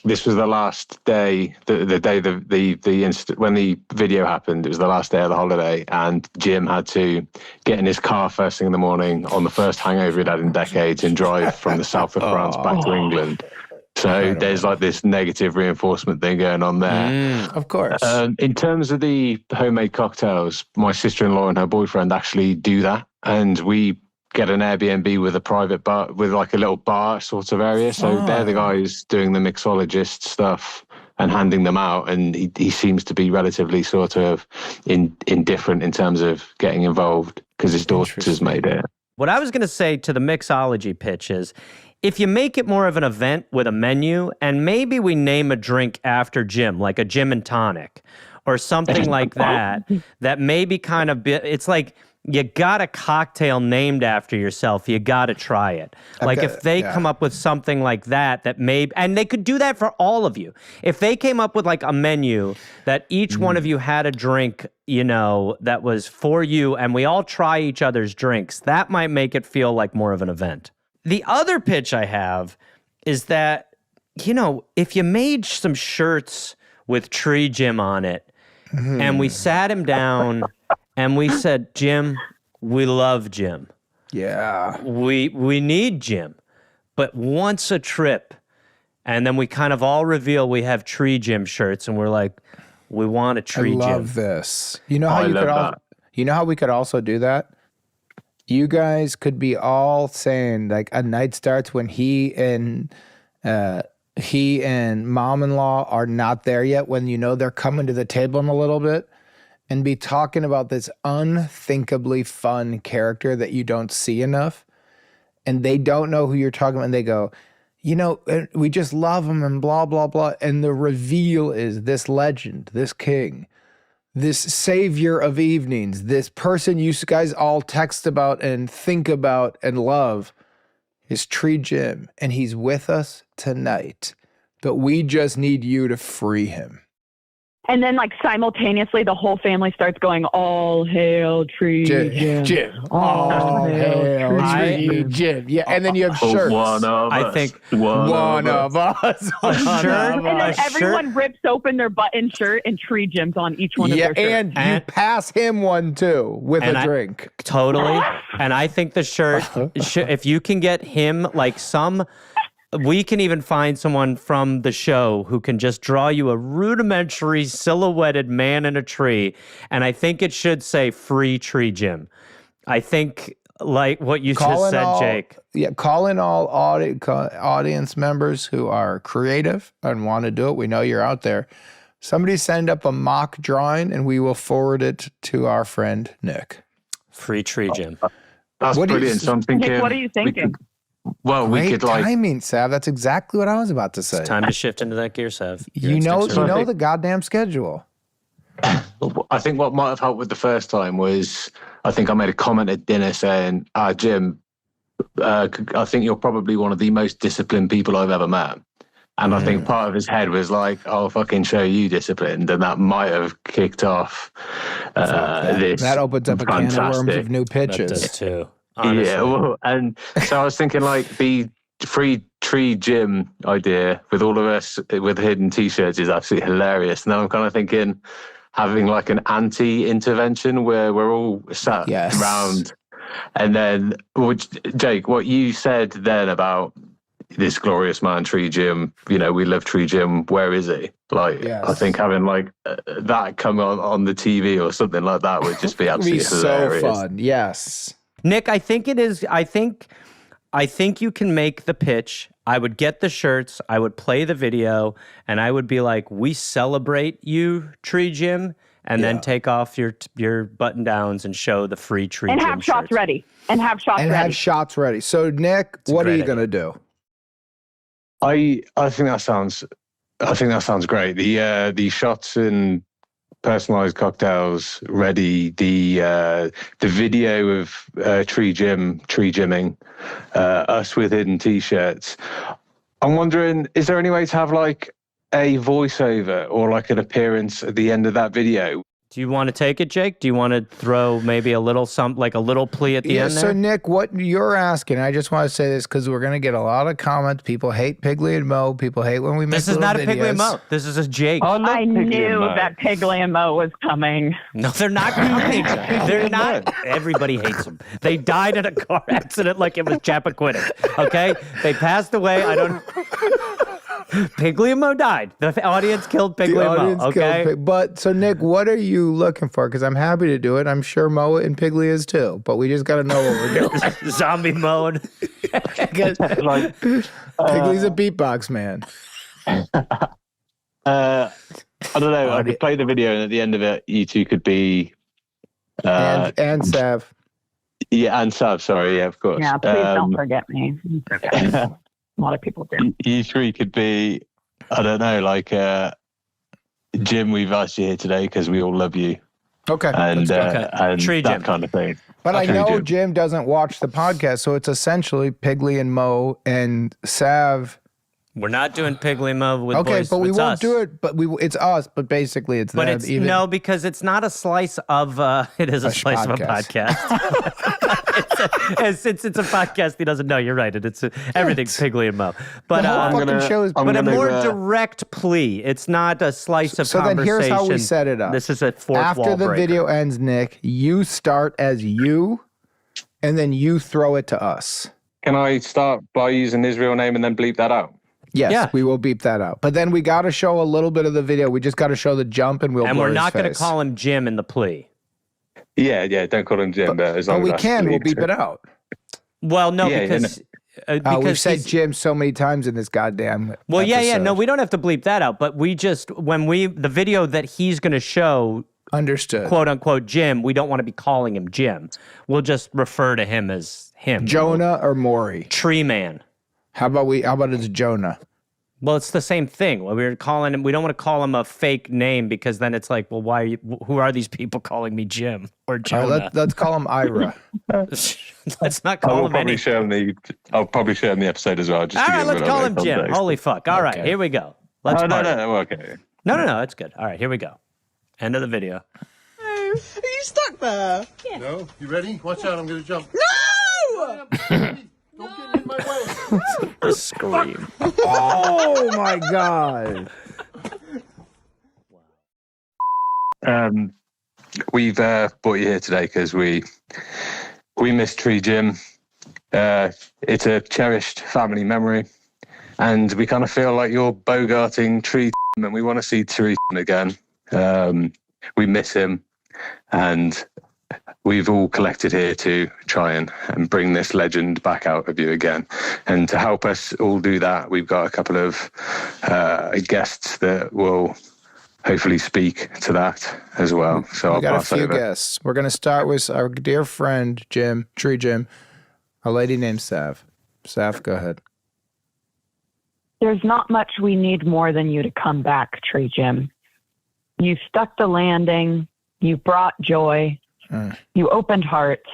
This was the last day, the day when the video happened. It was the last day of the holiday, and Jim had to get in his car first thing in the morning on the first hangover he'd had in decades and drive from the south of France back to England. So there's like this negative reinforcement thing going on there.
Of course.
In terms of the homemade cocktails, my sister-in-law and her boyfriend actually do that, and we get an Airbnb with a private bar, with like a little bar sort of area. So they're the guys doing the mixologist stuff and handing them out. And he seems to be relatively sort of indifferent in terms of getting involved because his daughter's made it.
What I was going to say to the mixology pitch is, if you make it more of an event with a menu, and maybe we name a drink after Jim, like a gin and tonic or something like that, that maybe kind of, it's like, you got a cocktail named after yourself. You got to try it. Like if they come up with something like that maybe, and they could do that for all of you. If they came up with like a menu that each one of you had a drink, that was for you, and we all try each other's drinks, that might make it feel like more of an event. The other pitch I have is that, if you made some shirts with Tree Jim on it, and we sat him down and we said, Jim, we love Jim.
Yeah.
We need Jim, but once a trip. And then we kind of all reveal we have Tree Jim shirts, and we're like, we want a Tree Jim.
I love this. You know how we could also do that? You guys could be all saying like a night starts when he and mom-in-law are not there yet, when they're coming to the table in a little bit, and be talking about this unthinkably fun character that you don't see enough, and they don't know who you're talking about, and they go, we just love him and blah, blah, blah. And the reveal is this legend, this king, this savior of evenings, this person you guys all text about and think about and love is Tree Jim. And he's with us tonight. But we just need you to free him.
And then, like, simultaneously, the whole family starts going, all hail Tree Jim.
All hail Tree Jim. Yeah, and then you have shirts.
One of us.
I think
One of us.
a shirt.
And then
a
everyone
shirt.
rips open their button shirt and Tree Jim's on each one of their shirts.
And you pass him one too with a drink.
Totally. And I think the shirt, if you can get him like we can even find someone from the show who can just draw you a rudimentary silhouetted man in a tree. And I think it should say Free Tree Jim. I think like what you just said, Jake.
Yeah, call in all audience members who are creative and want to do it. We know you're out there. Somebody send up a mock drawing and we will forward it to our friend Nick.
Free Tree Jim.
That's brilliant. So I'm thinking,
Nick, what are you thinking?
Great
we could like
timing, Sav. That's exactly what I was about to say.
It's time to shift into that gear, Sav.
You know the goddamn schedule.
I think what might have helped with the first time was I think I made a comment at dinner saying, Jim, I think you're probably one of the most disciplined people I've ever met. And I think part of his head was like, I'll fucking show you disciplined. And that might have kicked off this.
That opens up a can of worms of new pitches.
That does too. Honestly.
Yeah, well, and so I was thinking like the Free Tree Gym idea with all of us with hidden t-shirts is absolutely hilarious. Now I'm kind of thinking having like an anti-intervention where we're all sat around. And then, Jake, what you said then about this glorious man, Tree Jim, we love Tree Jim, where is he? Like, I think having like that come on the TV or something like that would just be absolutely hilarious.
So fun, yes.
Nick, I think it is. I think you can make the pitch. I would get the shirts. I would play the video, and I would be like, "We celebrate you, Tree Jim," and then take off your button downs and show the free Tree Jim
and have shots
shirts.
ready. And have shots ready.
So, Nick, what are you gonna do?
I think that sounds great. The shots and personalized cocktails ready. The video of Tree Jimming, us with hidden t-shirts. I'm wondering, is there any way to have like a voiceover or like an appearance at the end of that video?
Do you want to take it, Jake? Do you want to throw maybe a little plea at the end there?
So, Nick, what you're asking, I just want to say this because we're going to get a lot of comments. People hate Piggly and Mo. People hate when we make
This is not a Piggly and Mo. This is a Jake.
I knew that Piggly and Mo was coming.
No, they're not coming. They're not. Everybody hates them. They died in a car accident like it was Chappaquiddick. Okay? They passed away. Piggly and Mo died. The audience killed Piggly and Mo. Okay?
But so, Nick, what are you looking for? Because I'm happy to do it. I'm sure Mo and Piggly is too. But we just got to know what we're doing.
Zombie mode.
Piggly's a beatbox man.
I don't know. I could play the video, and at the end of it, you two could be
and Sav.
Yeah, and Sav. Sorry, yeah, of course.
Yeah, please don't forget me. A lot of people do.
You three could be, I don't know, like Jim, we've asked you here today because we all love you.
Okay.
And
Tree
that
Jim.
kind of thing.
But I know Jim doesn't watch the podcast, so it's essentially Piggly and Mo and Sav.
We're not doing Piggly and Mo with
okay,
voice.
but we
it's
won't
us.
do it. But it's us. But basically, it's
But
them.
it's no, because it's not a slice of. It is a slice of a podcast. Since it's a podcast, he doesn't know. You're right. It's everything's Piggly and Mo. But
the whole fucking show is.
But a more direct plea. It's not a slice of conversation.
So then here's how we set it up.
This is a fourth
After
wall
the
breaker.
video ends, Nick, you start as you, and then you throw it to us.
Can I start by using his real name and then bleep that out?
Yes, we will beep that out. But then we got to show a little bit of the video. We just got to show the jump, and
we're not
going
to call him Jim in the plea.
Yeah, don't call him Jim. But as long
we
as
can. We'll beep it out.
Well, no, because
we've said Jim so many times in this goddamn.
Well,
episode.
no, we don't have to bleep that out. But we just the video that he's going to show.
Understood.
Quote unquote Jim. We don't want to be calling him Jim. We'll just refer to him as him.
Jonah or Maury.
Tree Man.
How about it's Jonah?
Well, it's the same thing. Well, we don't want to call him a fake name because then it's like, well, who are these people calling me Jim or Jonah?
All right, let's call him Ira.
Let's not call him anything.
I'll probably share in the episode as well. Just
All
to
right,
give
let's
it a
call
bit
him
of
Jim.
context.
Holy fuck. All right, here we go. Let's
No,
party.
okay.
No, it's good. All right, here we go. End of the video.
Are you stuck there? Yeah.
No? You ready? Watch out, I'm gonna jump.
No!
Don't get in my way.
The scream.
Oh my God.
We've brought you here today because we miss Tree Jim. It's a cherished family memory, and we kind of feel like you're bogarting Tree Jim, and we want to see Tree Jim again. We miss him, and we've all collected here to try and bring this legend back out of you again. And to help us all do that, we've got a couple of guests that will hopefully speak to that as well. So
We got a few guests. We're going to start with our dear friend, Jim, Tree Jim, a lady named Sav. Sav, go ahead.
There's not much we need more than you to come back, Tree Jim. You stuck the landing. You brought joy. You opened hearts.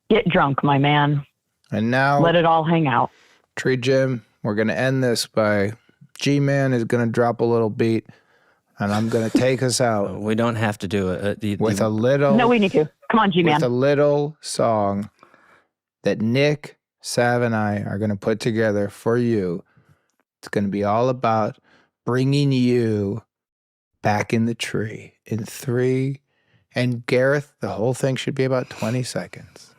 Get drunk, my man.
And now,
Let it all hang out.
Tree Jim, we're going to end this by G-Man is going to drop a little beat, and I'm going to take us out
We don't have to do it.
with a little...
No, we need to. Come on, G-Man.
With a little song that Nick, Sav, and I are going to put together for you. It's going to be all about bringing you back in the tree in 3. And Gareth, the whole thing should be about 20 seconds.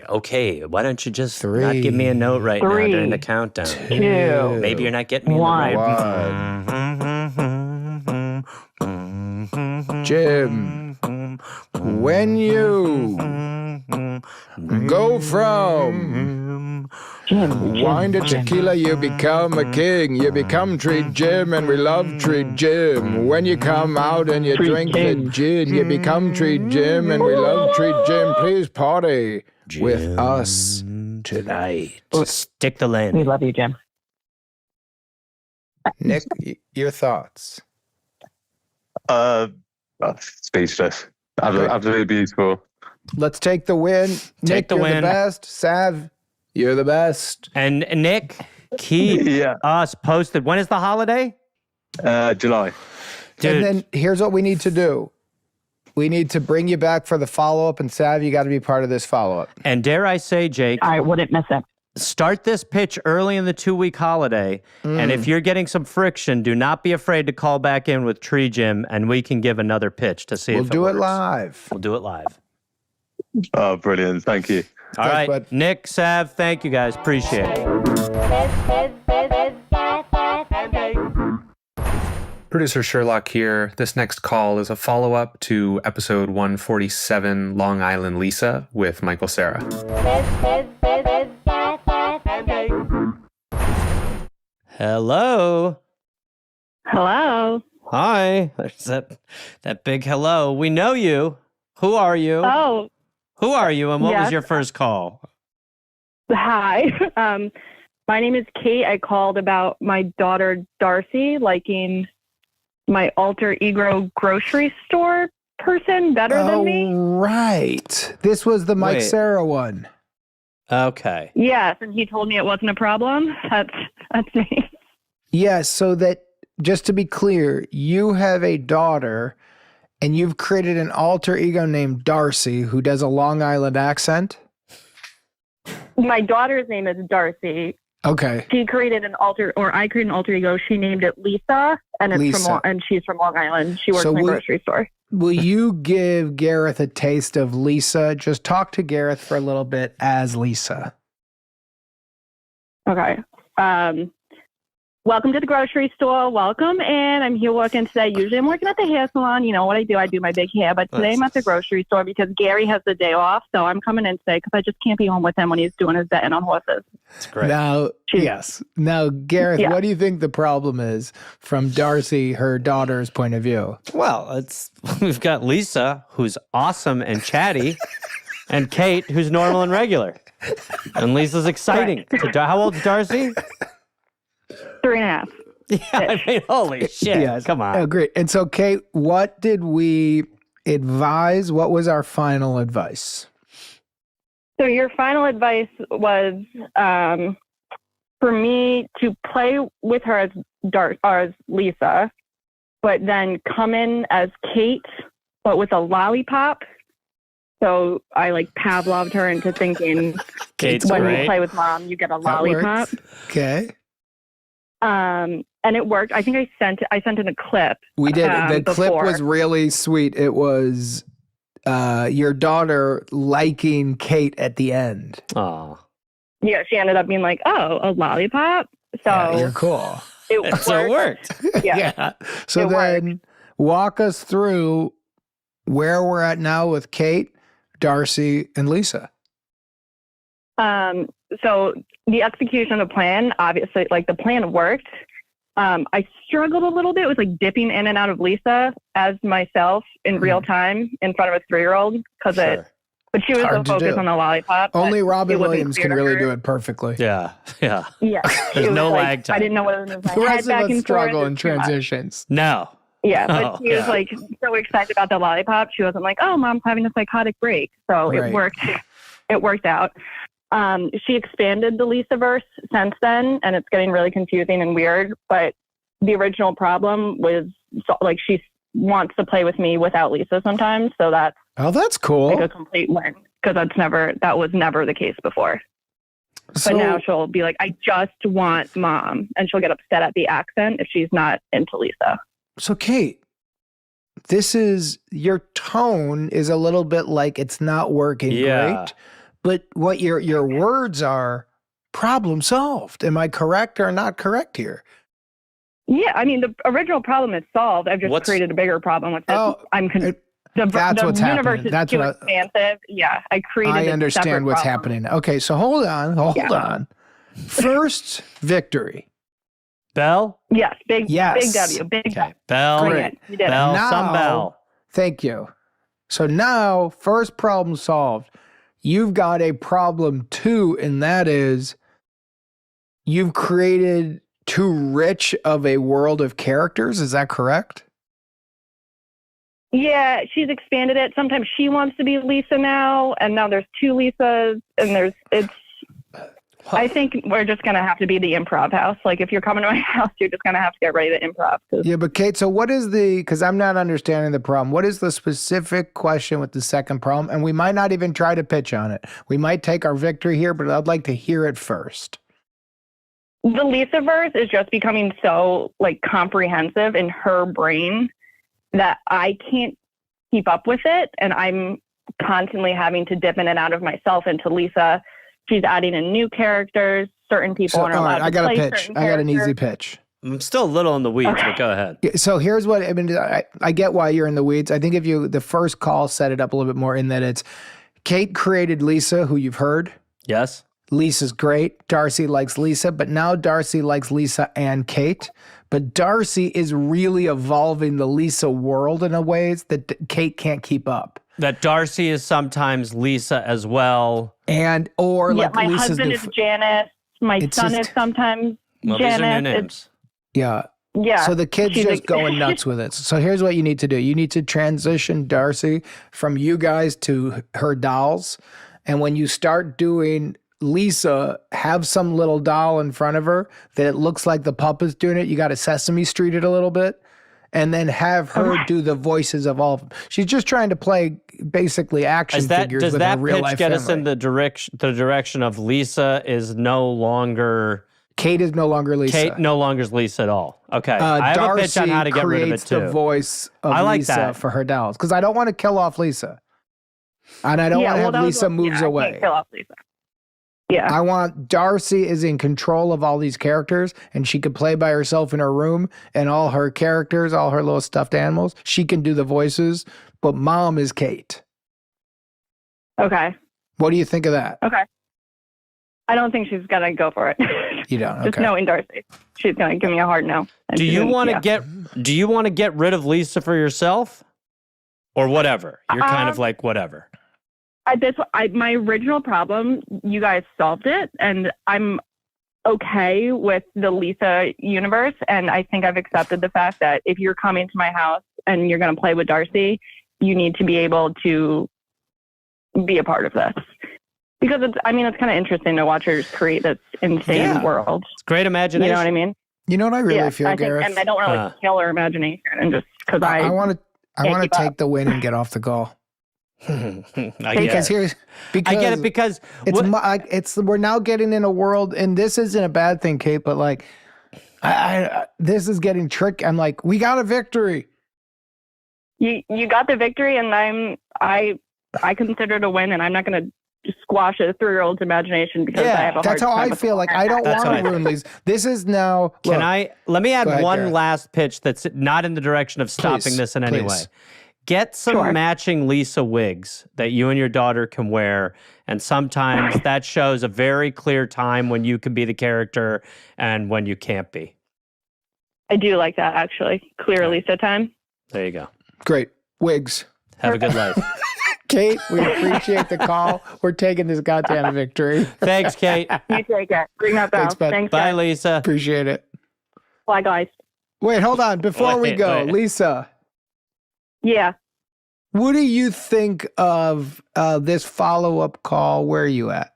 Okay. Why don't you just
3,
not give me a note right now
3,
during the countdown?
2,
Maybe you're not getting me in
1.
the right.
Jim, when you go from wine to tequila, you become a king. You become Tree Jim, and we love Tree Jim. When you come out and you drink the gin, you become Tree Jim, and we love Tree Jim. Please party with us tonight.
Stick the
We
landing.
love you, Jim.
Nick, your thoughts?
Speechless. Absolutely beautiful.
Let's take the win. Nick,
the
you're
win.
the best. Sav, you're the best.
And Nick, keep us posted. When is the holiday?
July.
Dude,
And then here's what we need to do. We need to bring you back for the follow-up, and Sav, you got to be part of this follow-up.
and dare I say, Jake,
I wouldn't miss it.
start this pitch early in the 2-week holiday. And if you're getting some friction, do not be afraid to call back in with Tree Jim, and we can give another pitch to see
We'll
if
do it
works.
live.
We'll do it live.
Oh, brilliant. Thank you.
All
Thanks,
right,
bud.
Nick, Sav, thank you guys. Appreciate it.
Producer Sherlock here. This next call is a follow-up to episode 147, Long Island Lisa, with Michael Cera.
Hello.
Hello.
Hi. There's that big hello. We know you. Who are you?
Oh,
Who are you, and what was
yes.
your first call?
Hi. My name is Kate. I called about my daughter Darcy liking my alter ego grocery store person better than me.
Right. This was the Mike
Wait.
Cera one.
Okay.
Yes, and he told me it wasn't a problem. That's me.
Yes, so that, just to be clear, you have a daughter and you've created an alter ego named Darcy who does a Long Island accent?
My daughter's name is Darcy.
Okay.
I created an alter ego. She named it Lisa, and it's
Lisa.
and she's from Long Island. She works
So
in a
we-
grocery store.
Will you give Gareth a taste of Lisa? Just talk to Gareth for a little bit as Lisa.
Okay. Welcome to the grocery store. Welcome in. I'm here working today. Usually I'm working at the hair salon. You know what I do? I do my big hair. But today I'm at the grocery store because Gary has the day off. So I'm coming in today because I just can't be home with him when he's doing his betting on horses.
That's great.
Now, yes. Now, Gareth,
Yeah.
what do you think the problem is from Darcy, her daughter's point of view?
Well, we've got Lisa, who's awesome and chatty, and Kate, who's normal and regular. And Lisa's exciting. How old's Darcy?
3.5.
Yeah, I mean, holy shit.
Yes.
Come on.
Oh, great. And so, Kate, what did we advise? What was our final advice?
So your final advice was for me to play with her as Lisa, but then come in as Kate, but with a lollipop. So I like Pavloved her into thinking
Kate's
when
great.
you play with mom, you get a
That
lollipop.
works. Okay.
And it worked. I think I sent in a clip.
We did. The clip
before.
was really sweet. It was your daughter liking Kate at the end.
Oh,
Yeah, she ended up being like, "Oh, a lollipop." So
Yeah, you're cool.
so it worked.
Yeah.
So
It
then walk us through where we're at now with Kate, Darcy, and Lisa.
So the execution of the plan, obviously, like the plan worked. I struggled a little bit with like dipping in and out of Lisa as myself in real time in front of a 3-year-old but she was so
Hard to
focused
do.
on the lollipop.
Only
that
Robin
it wasn't
Williams
clear
can
to
really
her.
do it perfectly.
Yeah.
Yeah.
There's
It was
no
like,
lag time.
I didn't know whether to move my
The
head
rest of
back
us
and
struggle
forth.
in
It's too much.
No.
transitions.
Yeah, but
Oh,
she was
yeah.
like so excited about the lollipop. She wasn't like, "Oh, mom's having a psychotic break." So
Right.
it worked. It worked out. She expanded the Lisa verse since then, and it's getting really confusing and weird. But the original problem was like she wants to play with me without Lisa sometimes. So that's
Oh, that's cool.
like a complete win because that was never the case before.
So,
But now she'll be like, "I just want mom," and she'll get upset at the accent if she's not into Lisa.
so Kate, this is your tone is a little bit like it's not working
Yeah.
great, but what your words are problem solved. Am I correct or not correct here?
Yeah, I mean, the original problem is solved. I've just created a bigger problem with this.
Oh, that's
the
what's
universe
happening.
is
That's
too
what
expansive. Yeah, I created
I
a
understand
separate
what's
problem.
happening. Okay, so hold on. First victory.
Bell?
Yes, big
Yes.
W, big
Okay. Bell.
Bring
Great.
it. You did
Bell.
Now-
Some bell.
Thank you. So now, first problem solved. You've got a problem too, and that is you've created too rich of a world of characters. Is that correct?
Yeah, she's expanded it. Sometimes she wants to be Lisa now, and now there's 2 Lisas, and I think we're just going to have to be the improv house. Like, if you're coming to my house, you're just going to have to get ready to improv.
Yeah, but Kate, so what is because I'm not understanding the problem. What is the specific question with the second problem? And we might not even try to pitch on it. We might take our victory here, but I'd like to hear it first.
The Lisa verse is just becoming so, like, comprehensive in her brain that I can't keep up with it. And I'm constantly having to dip in and out of myself into Lisa. She's adding in new characters. Certain people aren't
all
allowed
right,
to
I got a
play
pitch.
certain
I got an easy
characters.
pitch.
I'm still a little in the weeds,
Okay.
but go ahead.
So here's what I mean. I get why you're in the weeds. I think if the first call set it up a little bit more in that it's Kate created Lisa, who you've heard.
Yes?
Lisa's great. Darcy likes Lisa, but now Darcy likes Lisa and Kate. But Darcy is really evolving the Lisa world in a ways that Kate can't keep up.
That Darcy is sometimes Lisa as well.
Or
Yeah,
like
my
Lisa's
husband is Janice. My
It's
son
just-
is sometimes
Well,
Janice.
these are new names.
Yeah.
Yeah.
So the kid's
she's
just going nuts with it. So here's what you need to do. You need to transition Darcy from you guys to her dolls. And when you start doing Lisa, have some little doll in front of her that it looks like the puppet's doing it. You got to Sesame Street it a little bit. And then have her do the voices of all of them. She's just trying to play basically action figures
Does
with
that
a real
pitch
life
get us
family.
in the direction of Lisa is no longer
Kate is no longer Lisa.
Kate no longer is Lisa at all. Okay. I have
Darcy
a pitch on how to get rid of it
creates
too.
the voice of
I like
Lisa
that.
for her dolls because I don't want to kill off Lisa, and I don't want to have
that was
Lisa
what-
moves
I
away.
can't kill off Lisa. Yeah.
I want Darcy is in control of all these characters, and she could play by herself in her room, and all her characters, all her little stuffed animals, she can do the voices. But Mom is Kate.
Okay.
What do you think of that?
Okay. I don't think she's gonna go for it.
You don't.
Just
Okay.
knowing Darcy, she's gonna give me a hard no. And
Do
she's
you
gonna-
want to
yeah.
Do you want to get rid of Lisa for yourself? Or whatever. You're kind of like whatever.
My original problem, you guys solved it, and I'm okay with the Lisa universe. And I think I've accepted the fact that if you're coming to my house and you're going to play with Darcy, you need to be able to be a part of this. Because it's kind of interesting to watch her create this insane world.
It's great imagination.
You know what I mean?
You know what I really feel, Gareth?
And I don't really kill her imagination, and just because I
want to take the win and get off the call. I get it because we're now getting in a world, and this isn't a bad thing, Kate, but like this is getting tricky. I'm like, we got a victory.
You got the victory, and I consider it a win, and I'm not going to squash a 3-year-old's imagination because I have a hard time.
That's how I feel. Like I don't want to ruin these. This is now.
Let me add one last pitch that's not in the direction of stopping this in any way. Get some matching Lisa wigs that you and your daughter can wear. And sometimes that shows a very clear time when you can be the character and when you can't be.
I do like that, actually. Clear Lisa time.
There you go.
Great. Wigs.
Have a good life.
Kate, we appreciate the call. We're taking this goddamn victory.
Thanks, Kate.
You take it. Bring that down. Thanks,
bye, Lisa.
Appreciate it.
Bye, guys.
Wait, hold on. Before we go, Lisa.
Yeah.
What do you think of this follow-up call? Where are you at?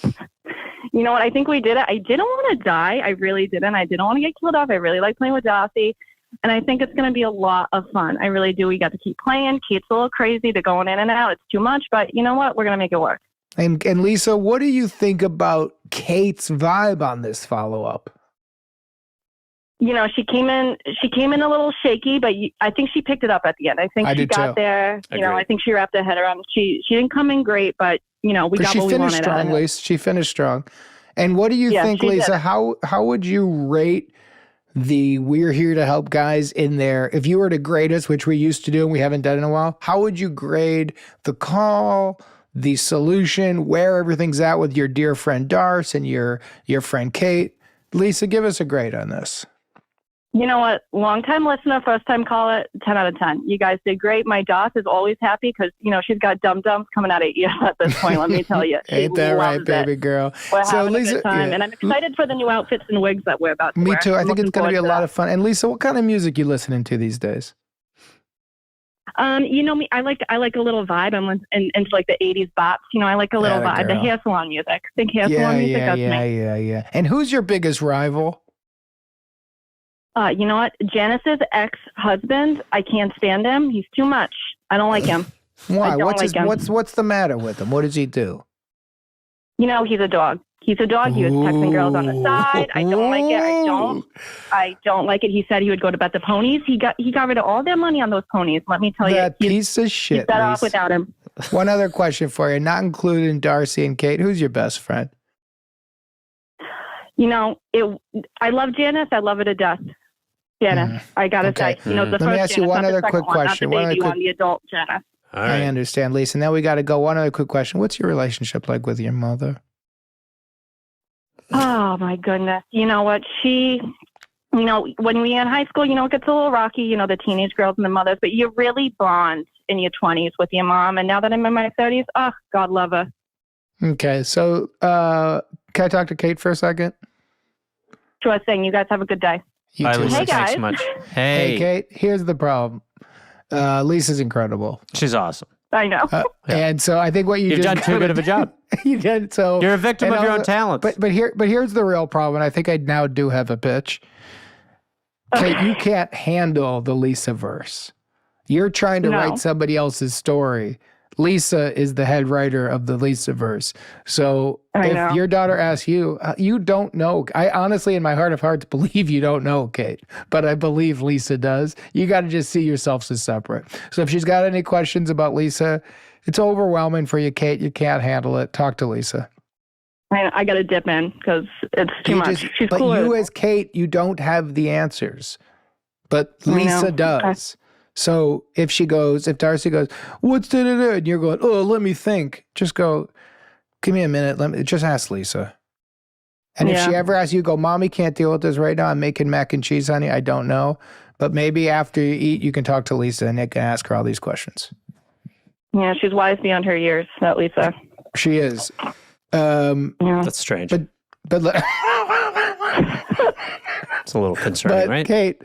You know what? I think we did it. I didn't want to die. I really didn't. I didn't want to get killed off. I really like playing with Darcy. And I think it's going to be a lot of fun. I really do. We got to keep playing. Kate's a little crazy. They're going in and out. It's too much. But you know what? We're going to make it work.
And Lisa, what do you think about Kate's vibe on this follow-up?
You know, she came in a little shaky, but I think she picked it up at the end. I think she got there. You know, I think she wrapped her head around it. She didn't come in great, but, you know, we got what we wanted.
Strong, Lisa. She finished strong. And what do you think, Lisa? Did. How would you rate the We're Here to Help guys in there? If you were to grade us, which we used to do and we haven't done in a while, how would you grade the call, the solution, where everything's at with your dear friend Darce and your friend Kate? Lisa, give us a grade on this.
You know what? Long-time listener, first-time caller, 10 out of 10. You guys did great. My DOS is always happy because, you know, she's got dum-dums coming out of ears at this point, let me tell you.
Ain't that right, baby girl?
We're having a good time, and I'm excited for the new outfits and wigs that we're about to wear.
Me too. I think it's going to be a lot of fun. And Lisa, what kind of music you listening to these days?
You know me, I like a little vibe. I'm into like the 80s bops. You know, I like a little vibe. The hair salon music. I think hair salon music, that's me.
Yeah. And who's your biggest rival?
You know what? Janice's ex-husband, I can't stand him. He's too much. I don't like him.
Why? What's the matter with him? What does he do?
You know, he's a dog. He was texting girls on the side. I don't like it. I don't like it. He said he would go to bet the ponies. He got rid of all their money on those ponies. Let me tell you.
That piece of shit.
He's better off without him.
One other question for you, not including Darcy and Kate. Who's your best friend?
You know, I love Janice. I love her to death. Janice, I gotta say, you know, the
Let me ask you one other quick question.
The adult Janice.
I understand, Lisa. Now we got to go. One other quick question. What's your relationship like with your mother?
Oh my goodness. You know what? She, you know, when we were in high school, you know, it gets a little rocky, you know, the teenage girls and the mothers, but you really bond in your 20s with your mom. And now that I'm in my 30s, oh, God love her.
Okay. So, can I talk to Kate for a second?
Sure thing. You guys have a good day.
Bye, Lisa.
Hey, guys.
Thanks so much.
Hey, Kate, here's the problem. Lisa's incredible.
She's awesome.
I know.
And so I think
you've done too good of a job.
You did. So
you're a victim of your own talents.
But here's the real problem. I think I now do have a pitch. Kate, you can't handle the Lisa verse. You're trying to write somebody else's story. Lisa is the head writer of the Lisa verse. So if your daughter asks you, you don't know. I honestly, in my heart of hearts, believe you don't know, Kate. But I believe Lisa does. You got to just see yourselves as separate. So if she's got any questions about Lisa, it's overwhelming for you, Kate. You can't handle it. Talk to Lisa.
I got to dip in because it's too much. She's
but
cool.
You as Kate, you don't have the answers. But Lisa does. Okay. So if Darcy goes, what's da da da? And you're going, oh, let me think. Just go, give me a minute. Just ask Lisa. And if she ever asks you, go, Mommy can't deal with this right now. I'm making mac and cheese, honey. I don't know. But maybe after you eat, you can talk to Lisa and you can ask her all these questions.
Yeah, she's wise beyond her years, that Lisa.
She is.
Yeah.
That's strange.
But
It's a little concerning, right?
Kate,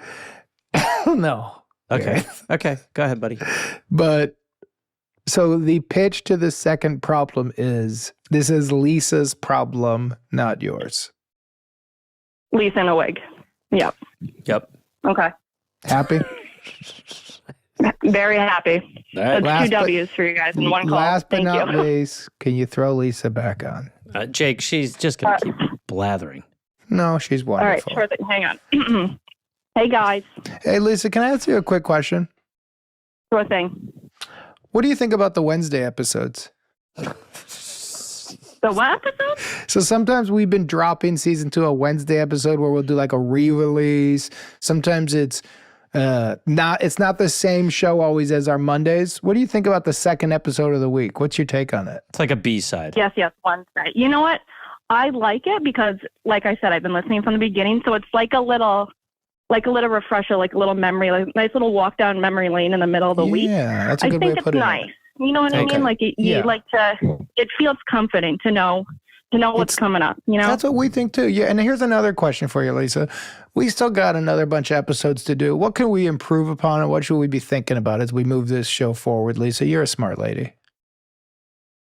no.
Okay. Okay. Go ahead, buddy.
But so the pitch to the second problem is this is Lisa's problem, not yours.
Lisa in a wig. Yep.
Yep.
Okay.
Happy?
Very happy.
All right.
That's two W's for you guys in one call.
Last but
Thank
not
you.
least, can you throw Lisa back on?
Jake, she's just going to keep blathering.
No, she's
All right,
wonderful.
sure thing. Hang on. Hey, guys.
Hey, Lisa, can I ask you a quick question?
Sure thing.
What do you think about the Wednesday episodes?
The what episode?
So sometimes we've been dropping season 2 a Wednesday episode where we'll do like a re-release. Sometimes it's not the same show always as our Mondays. What do you think about the second episode of the week? What's your take on it?
It's like a B-side.
Yes, Wednesday. You know what? I like it because, like I said, I've been listening from the beginning, so it's like a little refresher, like a little memory, like a nice little walk down memory lane in the middle of the week.
Yeah, that's a good way to put it.
I think it's nice. You know what I mean? Like you like to. It feels comforting to know what's coming up. You know.
That's what we think too. Yeah. And here's another question for you, Lisa. We still got another bunch of episodes to do. What can we improve upon, and what should we be thinking about as we move this show forward? Lisa, you're a smart lady.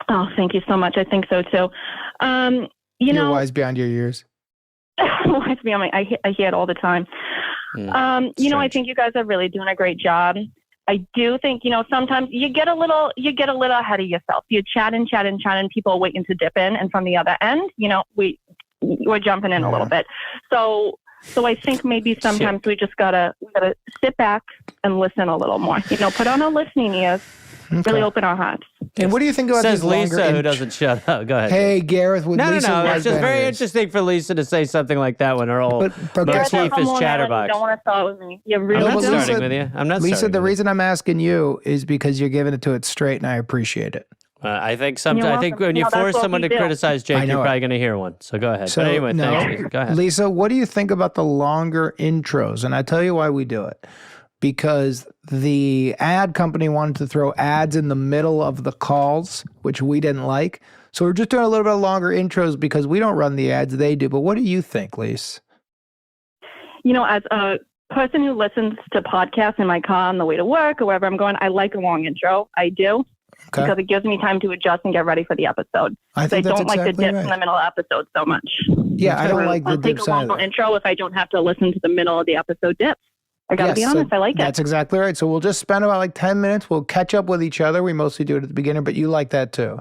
Oh, thank you so much. I think so too. You're
wise beyond your years.
Wise beyond my. I hear it all the time. I think you guys are really doing a great job. I do think, sometimes you get a little ahead of yourself. You chat and people are waiting to dip in. And from the other end, we're jumping in a little bit. So I think maybe sometimes we just gotta sit back and listen a little more, put on our listening ears, really open our hearts.
And what do you think about
Says
these longer
Lisa, who doesn't shut up. Go ahead.
Hey, Gareth, with
No.
Lisa
It's just very
Weisbender.
interesting for Lisa to say something like that when her whole motif is chatterbox.
You don't want to start with me. You're
I'm
really
not
Lisa-
starting with you. I'm not
Lisa,
starting
the
with you.
reason I'm asking you is because you're giving it to it straight, and I appreciate it.
I think
You're
when you
welcome.
force
That's
someone
what
to
we do.
criticize
I
Jake,
know
you're
it.
probably going to hear one. So go ahead.
So,
But anyway,
no.
thanks. Lisa. Go ahead.
Lisa, what do you think about the longer intros? And I tell you why we do it. Because the ad company wanted to throw ads in the middle of the calls, which we didn't like. So we're just doing a little bit longer intros because we don't run the ads, they do. But what do you think, Lisa?
As a person who listens to podcasts in my car on the way to work or wherever I'm going, I like a long intro. I do.
Okay.
Because it gives me time to adjust and get ready for the episode.
I think that's
don't like the
exactly
dips
right.
in the middle of the episode so much.
Yeah, I don't like the
I'll take
dips
a longer
either.
intro if I don't have to listen to the middle of the episode dips. I gotta be honest, I like it.
That's exactly right. So we'll just spend about like 10 minutes. We'll catch up with each other. We mostly do it at the beginning, but you like that too.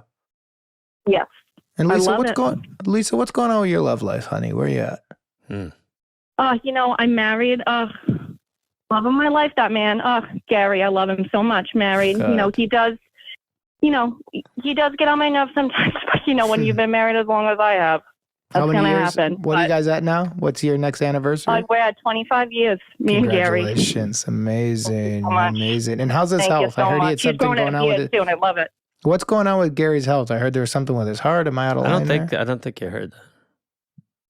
Yes.
And Lisa,
love it.
what's going on with your love life, honey? Where you at?
I'm married. Love of my life, that man. Gary, I love him so much. Married.
God.
He does get on my nerves sometimes, but when you've been married as long as I have, that's
How many
gonna
years?
happen.
What are you guys at now? What's your next anniversary?
We're at 25 years, me and Gary.
Congratulations. Amazing.
so much.
Amazing. And how's his
Thank you
health?
so
I heard he
much.
had
He's
something
growing
going on with it.
too, and I love it.
What's going on with Gary's health? I heard there was something with his heart. Am I out of line
I don't think you heard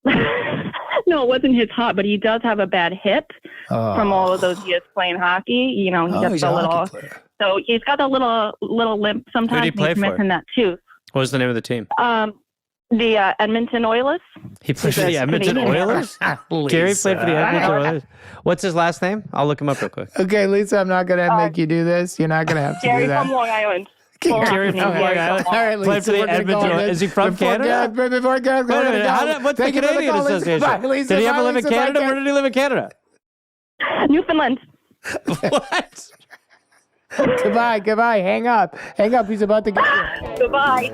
that.
No, it wasn't his heart, but he does have a bad hip from all of those years playing hockey. He gets
he's
a
a
little,
hockey player.
so he's got a little limp sometimes.
Who did he play
he's
for?
missing that tooth.
What was the name of the team?
The Edmonton Oilers.
He played for the Edmonton
Canadian.
Oilers? Gary played for the Edmonton Oilers. What's his last name? I'll look him up real quick.
Okay, Lisa, I'm not going to make you do this. You're not going to have to
Gary
do that.
from Long Island.
Gary from Long Island.
All right,
Played
Lisa,
for the
we're gonna
Edmonton
call
Oilers.
this.
Is he from Canada?
Before Gareth,
Wait a minute. What's the Canadian Association?
Bye, Lisa.
Did he ever
Bye,
live in
Lisa. Bye,
Canada?
Gareth.
Where did he live in Canada?
Newfoundland.
What?
Goodbye. Hang up. He's about to get you.
Goodbye.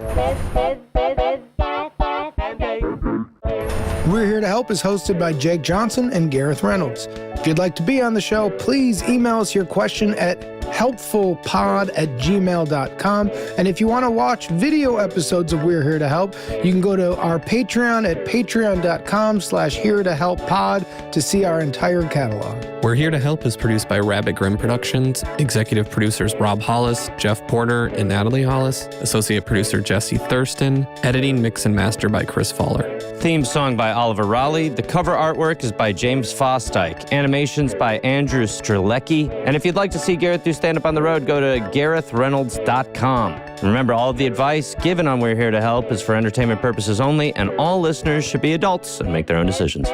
We're Here to Help is hosted by Jake Johnson and Gareth Reynolds. If you'd like to be on the show, please email us your question at helpfulpod@gmail.com. And if you want to watch video episodes of We're Here to Help, you can go to our Patreon at patreon.com/here-to-help-pod to see our entire catalog.
We're Here to Help is produced by Rabbit Grimm Productions, executive producers Rob Hollis, Jeff Porter, and Natalie Hollis, associate producer Jesse Thurston, editing, mix, and master by Chris Faller.
Theme song by Oliver Raleigh. The cover artwork is by James Fosdyke. Animations by Andrew Strzelecki. And if you'd like to see Gareth do stand stand up on the road, go to GarethReynolds.com. Remember, all of the advice given on We're Here to Help is for entertainment purposes only, and all listeners should be adults and make their own decisions.